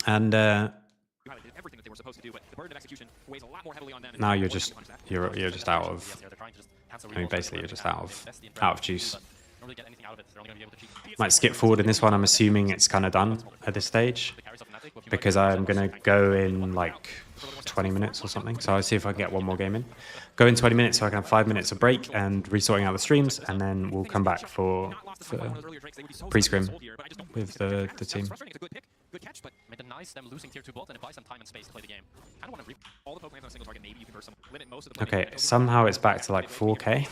And now you're just out of. I mean, basically, you're just out of juice. Might skip forward in this one. I'm assuming it's kind of done at this stage because I'm gonna go in like 20 minutes or something. So I'll see if I can get one more game in. Go in 20 minutes so I can have 5 minutes of break and resorting out the streams, and then we'll come back for pre-scrim with the team. Okay, somehow it's back to like 4K.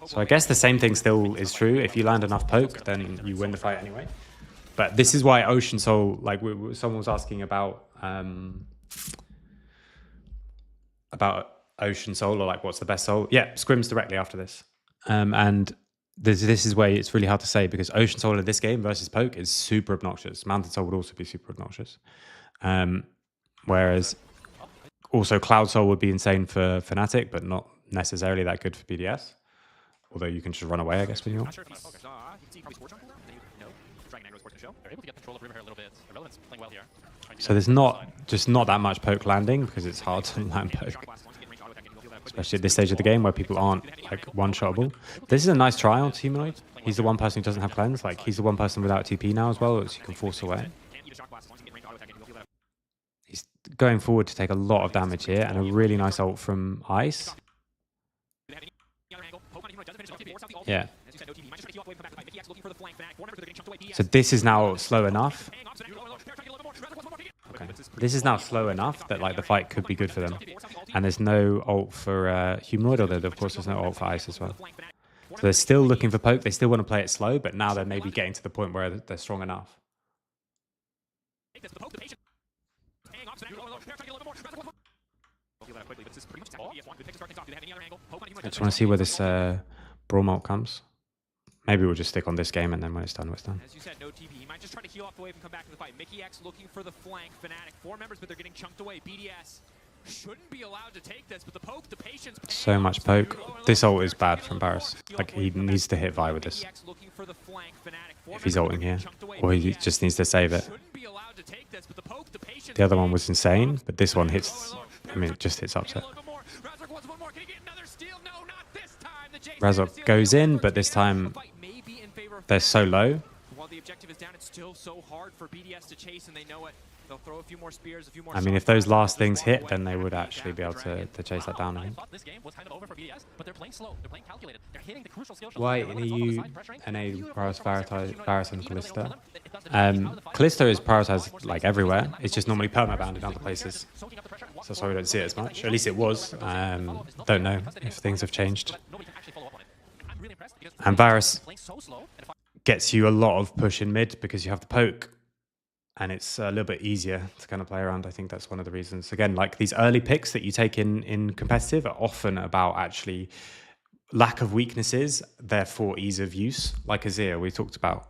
So I guess the same thing still is true. If you land enough poke, then you win the fight anyway. But this is why Ocean Soul, like someone was asking about Ocean Soul, or like what's the best soul? Yeah, scrims directly after this. And this is where it's really hard to say because Ocean Soul in this game versus poke is super obnoxious. Mountain Soul would also be super obnoxious. Whereas also Cloud Soul would be insane for Fnatic, but not necessarily that good for BDS. Although you can just run away, I guess, when you want. So there's not that much poke landing because it's hard to land poke. Especially at this stage of the game where people aren't like one-shottable. This is a nice try on Humanoid. He's the one person who doesn't have cleanse. Like he's the one person without TP now as well, which you can force away. He's going forward to take a lot of damage here, and a really nice ult from Ice. Yeah. So this is now slow enough. Okay. This is now slow enough that like the fight could be good for them. And there's no ult for Humanoid, although of course there's no ult for Ice as well. So they're still looking for poke. They still want to play it slow, but now they're maybe getting to the point where they're strong enough. I just want to see where this Brawl ult comes. Maybe we'll just stick on this game, and then when it's done, it's done. As you said, no TP. He might just try to heal off the wave and come back to the fight. Mickey X looking for the flank. Fnatic, 4 members, but they're getting chunked away. BDS shouldn't be allowed to take this, but the poke, the patience. So much poke. This ult is bad from Varus. Like, he needs to hit Vi with this. If he's ulting here. Or he just needs to save it. The other one was insane, but this one hits... I mean, it just hits upset. Razork goes in, but this time they're so low. While the objective is down, it's still so hard for BDS to chase, and they know it. They'll throw a few more spears, a few more. I mean, if those last things hit, then they would actually be able to chase that down. I think. This game was kind of over for BDS, but they're playing slow. They're playing calculated. They're hitting the crucial skill shots. Why in EU NA Varus and Callisto? Callisto is prioritized like everywhere. It's just normally permabound in other places. So that's why we don't see it as much. At least it was. Don't know if things have changed. And Varus gets you a lot of push in mid because you have the poke. And it's a little bit easier to kind of play around. I think that's one of the reasons. Again, like these early picks that you take in competitive are often about actually lack of weaknesses, therefore ease of use. Like Azir, we talked about.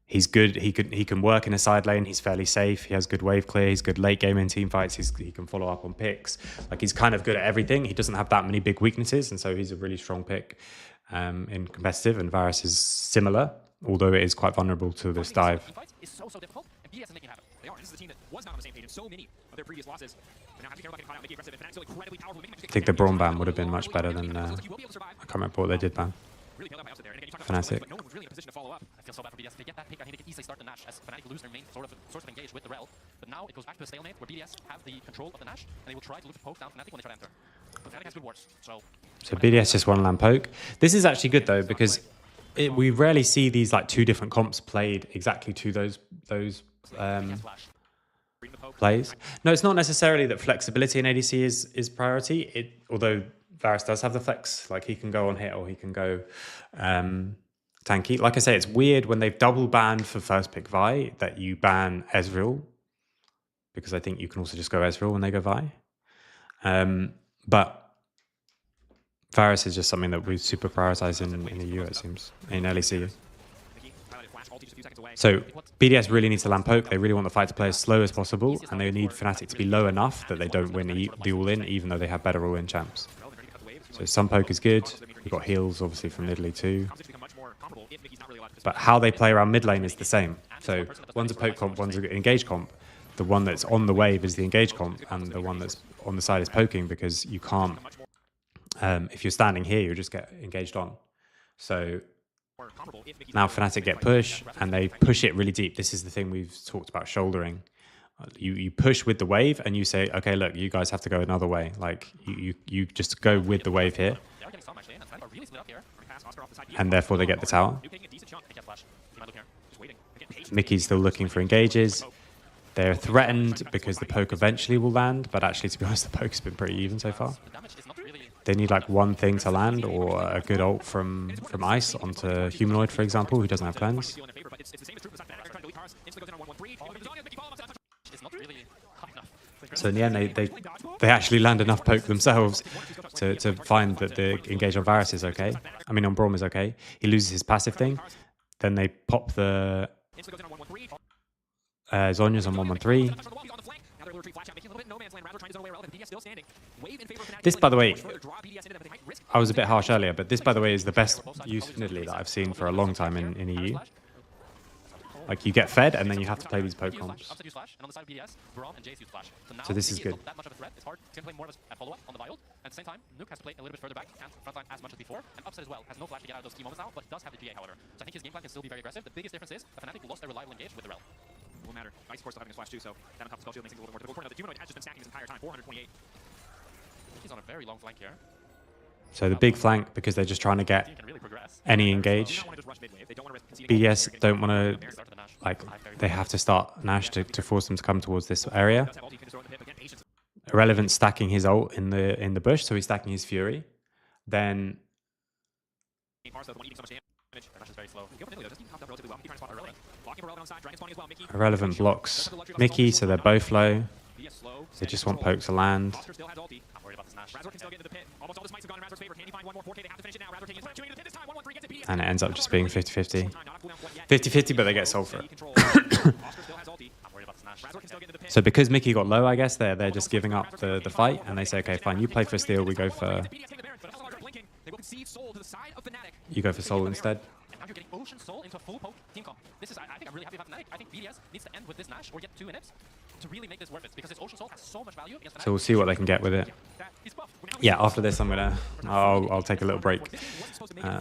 He's good. He can work in a side lane. He's fairly safe. He has good wave clear. He's good late game in team fights. He can follow up on picks. Like he's kind of good at everything. He doesn't have that many big weaknesses, and so he's a really strong pick in competitive. And Varus is similar, although it is quite vulnerable to this dive. It's so difficult. BDS is making it happen. They are. This is a team that was not on the same page in so many of their previous losses. But now have to care about getting caught out, making aggressive, and Fnatic's still incredibly powerful. I think the Braum ban would have been much better than... I can't remember what they did ban. Fnatic. No one was really in a position to follow up. I feel so bad for BDS. If they get that pick, I think they can easily start the Nash as Fnatic lose their main source of engage with the Rel. But now it goes back to a stalemate where BDS have the control of the Nash, and they will try to loop the poke down Fnatic when they try to enter. But Fnatic has good wards, so BDS just one land poke. This is actually good though, because we rarely see these like two different comps played exactly to those plays. No, it's not necessarily that flexibility in ADC is priority. Although Varus does have the flex, like he can go on hit or he can go tanky. Like I say, it's weird when they've double banned for first pick Vi that you ban Ezreal, because I think you can also just go Ezreal when they go Vi. But Varus is just something that we super prioritize in the EU, it seems, in LEC. So BDS really needs to land poke. They really want the fight to play as slow as possible, and they need Fnatic to be low enough that they don't win the all-in, even though they have better all-in champs. So some poke is good. We've got heals, obviously, from Italy too. But how they play around mid lane is the same. So one's a poke comp, one's an engage comp. The one that's on the wave is the engage comp, and the one that's on the side is poking, because you can't... if you're standing here, you'll just get engaged on. So now Fnatic get push, and they push it really deep. This is the thing we've talked about, shouldering. You push with the wave, and you say, okay, look, you guys have to go another way. Like, you just go with the wave here. And therefore they get the tower. Mickey's still looking for engages. They're threatened because the poke eventually will land, but actually, to be honest, the poke's been pretty even so far. They need like one thing to land, or a good ult from ICE onto Humanoid, for example, who doesn't have cleanse. So in the end, they actually land enough poke themselves to find that the engage on Varus is okay. I mean, on Braum is okay. He loses his passive thing. Then they pop the Zhonya's on 113. This, by the way, I was a bit harsh earlier, but this, by the way, is the best use of Nidalee that I've seen for a long time in EU. Like, you get fed, and then you have to play these poke comps. So this is good. That much of a threat. It's hard to play more of a follow-up on the Wild. At the same time, Nuke has to play a little bit further back and frontline as much as before. And Upset as well has no flash to get out of those key moments now, but does have the GA, however. So I think his game plan can still be very aggressive. The biggest difference is that Fnatic lost their reliable engage with the Rel. It will matter. Ice, of course, still having a flash too, so that on top of spell shield makes things a little bit more difficult. The Humanoid has just been stacking his entire time, 428. He's on a very long flank here. So the big flank, because they're just trying to get any engage. BDS don't want to, like, they have to start Nash to force them to come towards this area. Irrelevant stacking his ult in the bush, so he's stacking his Fury. Then Irrelevant blocks Mickey, so they're both low. They just want poke to land. Razor can still get into the pit. Almost all the smites have gone in Razor's favor. Can he find one more 4K? They have to finish it now. Razor taking his time. Chewing into the pit this time. 1-1-3 gets it. PS. And it ends up just being 50-50. 50-50, but they get sold for it. So because Mickey got low, I guess they're just giving up the fight, and they say, okay, fine, you play for steal, we go for soul instead. And now you're getting Ocean Soul into a full poke team comp. This is, I think I'm really happy about Fnatic. I think BDS needs to end with this Nash or get 2 inhibs to really make this worth it, because this Ocean Soul has so much value against Fnatic. So we'll see what they can get with it. Yeah, after this, I'll take a little break,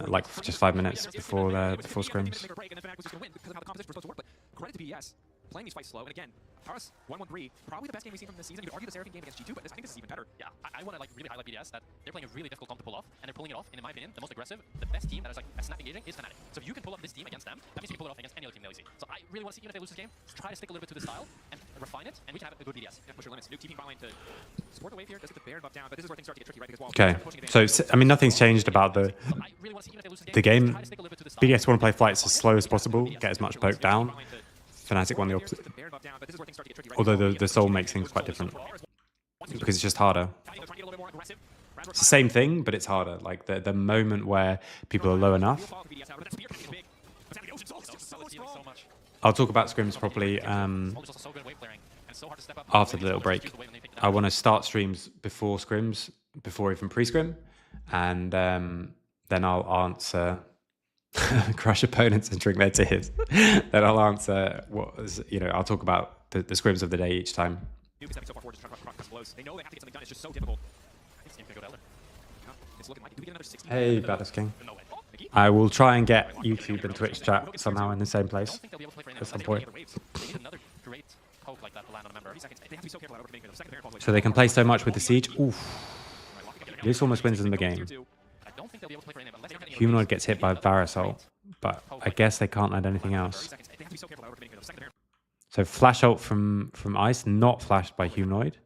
like just 5 minutes before scrims. Credit to BS, playing these fights slow, and again, Taurus 1-1-3, probably the best game we've seen from this season. You could argue the Seraphine game against G2, but I think this is even better. Yeah, I want to like really highlight BDS that they're playing a really difficult comp to pull off, and they're pulling it off. And in my opinion, the most aggressive, the best team that is like a snap engaging is Fnatic. So if you can pull off this team against them, that means you can pull it off against any other team in the LEC. So I really want to see, even if they lose this game, try to stick a little bit to the style and refine it, and we can have a good BDS. Push your limits. Nuke TP bot lane to support the wave here. Does get the Baron buff down, but this is where things start to get tricky, right? Because while Okay, so I mean, nothing's changed about the game. BDS want to play flights as slow as possible, get as much poke down. Fnatic want the opposite. Although the soul makes things quite different, because it's just harder. It's the same thing, but it's harder. Like the moment where people are low enough. I'll talk about scrims properly after the little break. I want to start streams before scrims, before even pre-scrim, and then I'll answer crush opponents and drink their tears. Then I'll answer I'll talk about the scrims of the day each time. They know they have to get something done. It's just so difficult. Hey, Baddest King. I will try and get YouTube and Twitch chat somehow in the same place at some point. So they can play so much with the siege. Oof. This almost wins them the game. Humanoid gets hit by Varusol, but I guess they can't land anything else. So flash ult from Ice, not flashed by Humanoid,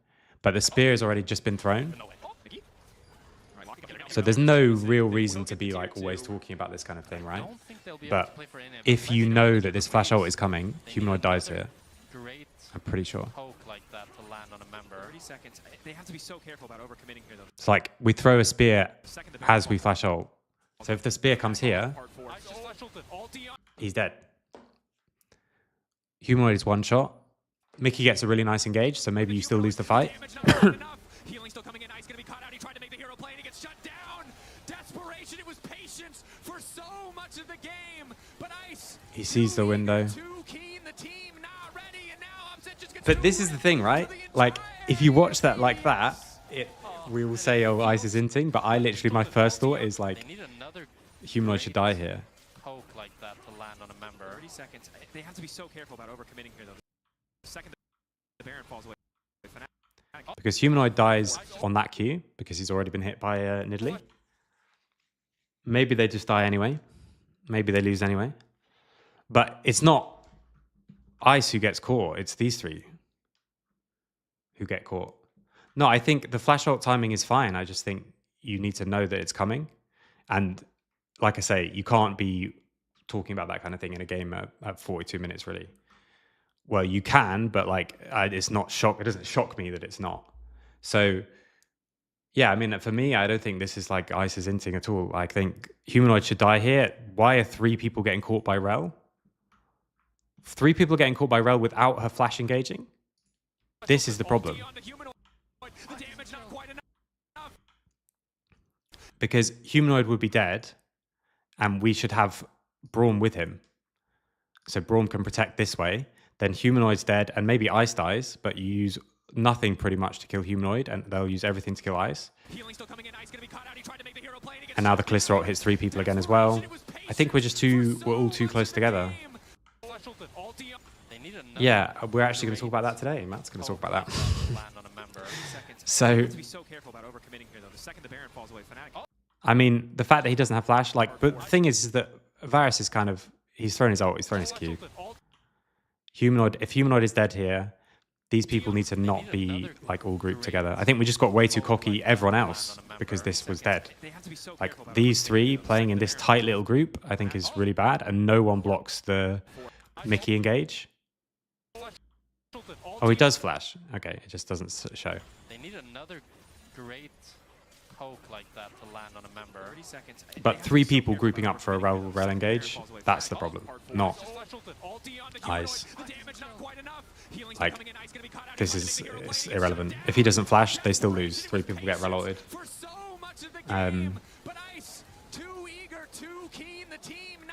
but the spear has already just been thrown. So there's no real reason to be like always talking about this kind of thing, right? But if you know that this flash ult is coming, Humanoid dies here. I'm pretty sure. They have to be so careful about overcommitting here, though. It's like we throw a spear as we flash ult. So if the spear comes here, he's dead. Humanoid is one shot. Mickey gets a really nice engage, so maybe you still lose the fight. Healing still coming in. Ice gonna be caught out. He tried to make the hero play and he gets shut down. Desperation. It was patience for so much of the game. But Ice, he sees the window. But this is the thing, right? Like, if you watch that like that, we will say, oh, Ice is inting, but I literally, my first thought is like, Humanoid should die here. Poke like that to land on a member. 30 seconds. They have to be so careful about overcommitting here, though. The second the Baron falls away. Because Humanoid dies on that queue, because he's already been hit by Nidalee. Maybe they just die anyway. Maybe they lose anyway. But it's not Ice who gets caught, it's these three who get caught. No, I think the flash ult timing is fine. I just think you need to know that it's coming. And like I say, you can't be talking about that kind of thing in a game at 42 minutes, really. Well, you can, but like it's not shock. It doesn't shock me that it's not. So, yeah, I mean, for me, I don't think this is like Ice's inting at all. I think Humanoid should die here. Why are 3 people getting caught by Rel? 3 people getting caught by Rel without her flash engaging? This is the problem. Because Humanoid would be dead, and we should have Braum with him. So Braum can protect this way. Then Humanoid's dead, and maybe Ice dies, but you use nothing pretty much to kill Humanoid, and they'll use everything to kill Ice. And now the Callisto ult hits 3 people again as well. I think we're all too close together. Yeah, we're actually going to talk about that today. Matt's going to talk about that. So, I mean, the fact that he doesn't have flash, like, but the thing is that Varus is kind of, he's thrown his ult, he's thrown his cube. If Humanoid is dead here, these people need to not be like all grouped together. I think we just got way too cocky, everyone else, because this was dead. Like these 3 playing in this tight little group, I think is really bad, and no one blocks the Mickey engage. Oh, he does flash. Okay, it just doesn't show. They need another great poke like that to land on a member. 30 seconds. But 3 people grouping up for a rel engage, that's the problem, not ICE. Like, this is it's irrelevant. If he doesn't flash, they still lose. 3 people get rel ulted.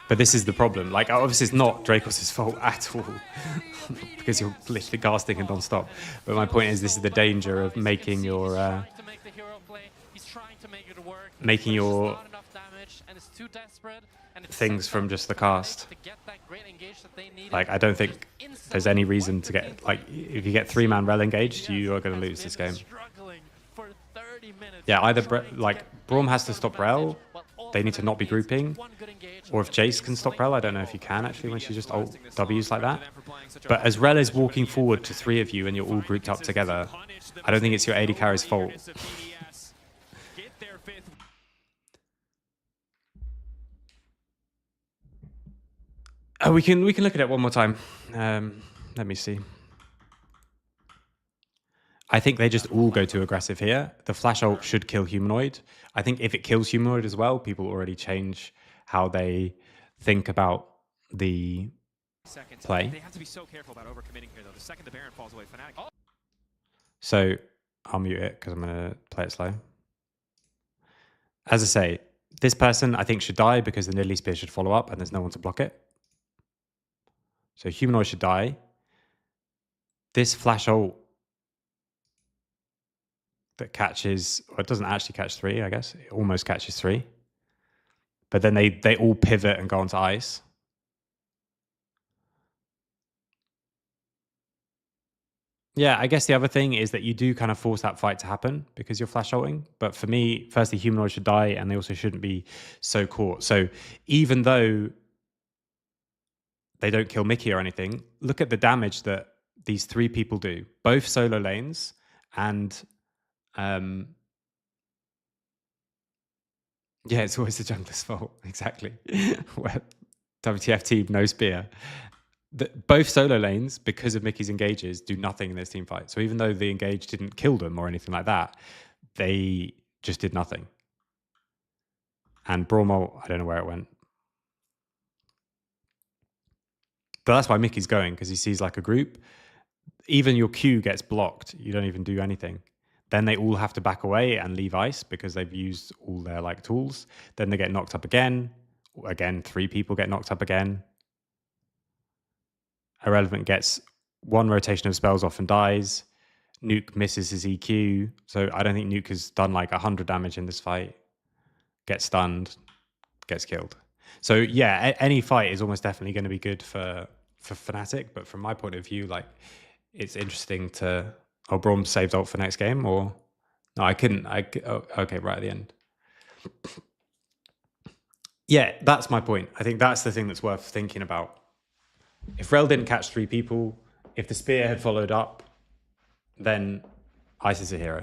But this is the problem. Like, obviously, it's not Dracos' fault at all, because you're literally casting him non-stop. But my point is, this is the danger of making your things from just the cast. Like, I don't think there's any reason to get, like, if you get 3-man rel engaged, you are going to lose this game. Yeah, either like Braum has to stop rel, they need to not be grouping, or if Jace can stop rel, I don't know if you can actually when she just ult Ws like that. But as rel is walking forward to 3 of you and you're all grouped up together, I don't think it's your AD carry's fault. Oh, we can look at it one more time. Let me see. I think they just all go too aggressive here. The flash ult should kill Humanoid. I think if it kills Humanoid as well, people already change how they think about the play. They have to be so careful about overcommitting here, though. The second the Baron falls away, Fnatic. So I'll mute it because I'm going to play it slow. As I say, this person I think should die because the Nidalee Spear should follow up and there's no one to block it. So Humanoid should die. This flash ult that catches, or it doesn't actually catch 3, I guess. It almost catches 3. But then they all pivot and go onto ice. Yeah, I guess the other thing is that you do kind of force that fight to happen because you're flash ulting. But for me, firstly, Humanoid should die and they also shouldn't be so caught. So even though they don't kill Mickey or anything, look at the damage that these 3 people do. Both solo lanes and yeah, it's always the jungler's fault. Exactly. WTF team, no spear. Both solo lanes, because of Mickey's engages, do nothing in this team fight. So even though the engage didn't kill them or anything like that, they just did nothing. And Braum, I don't know where it went. But that's why Mickey's going, because he sees like a group. Even your Q gets blocked. You don't even do anything. Then they all have to back away and leave ice because they've used all their like tools. Then they get knocked up again. Again, 3 people get knocked up again. Irrelevant gets 1 rotation of spells off and dies. Nuke misses his EQ. So I don't think Nuke has done like 100 damage in this fight. Gets stunned, gets killed. So yeah, any fight is almost definitely going to be good for Fnatic. But from my point of view, like, it's interesting to... Oh, Braum saved ult for next game, or... No, I couldn't. Okay, right at the end. Yeah, that's my point. I think that's the thing that's worth thinking about. If Rel didn't catch 3 people, if the spear had followed up, then Ice is a hero.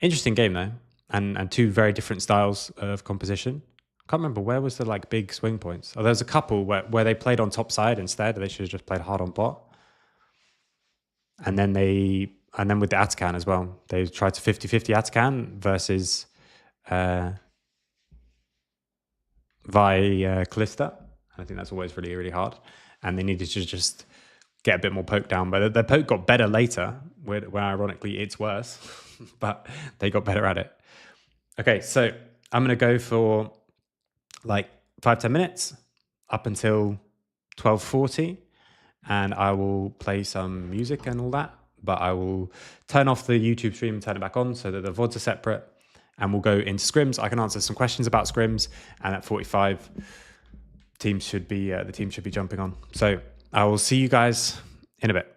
Interesting game, though. And 2 very different styles of composition. Can't remember, where was the like big swing points? Oh, there's a couple where they played on top side instead. They should have just played hard on bot. And then with the Atacan as well, they tried to 50-50 Atacan versus Callista. I think that's always really, really hard. And they needed to just get a bit more poke down. But their poke got better later, where ironically it's worse. But they got better at it. Okay, so I'm going to go for like 5-10 minutes up until 12:40. And I will play some music and all that, but I will turn off the YouTube stream and turn it back on so that the VODs are separate, and we'll go into scrims. I can answer some questions about scrims, and at 45, the team should be jumping on. So I will see you guys in a bit.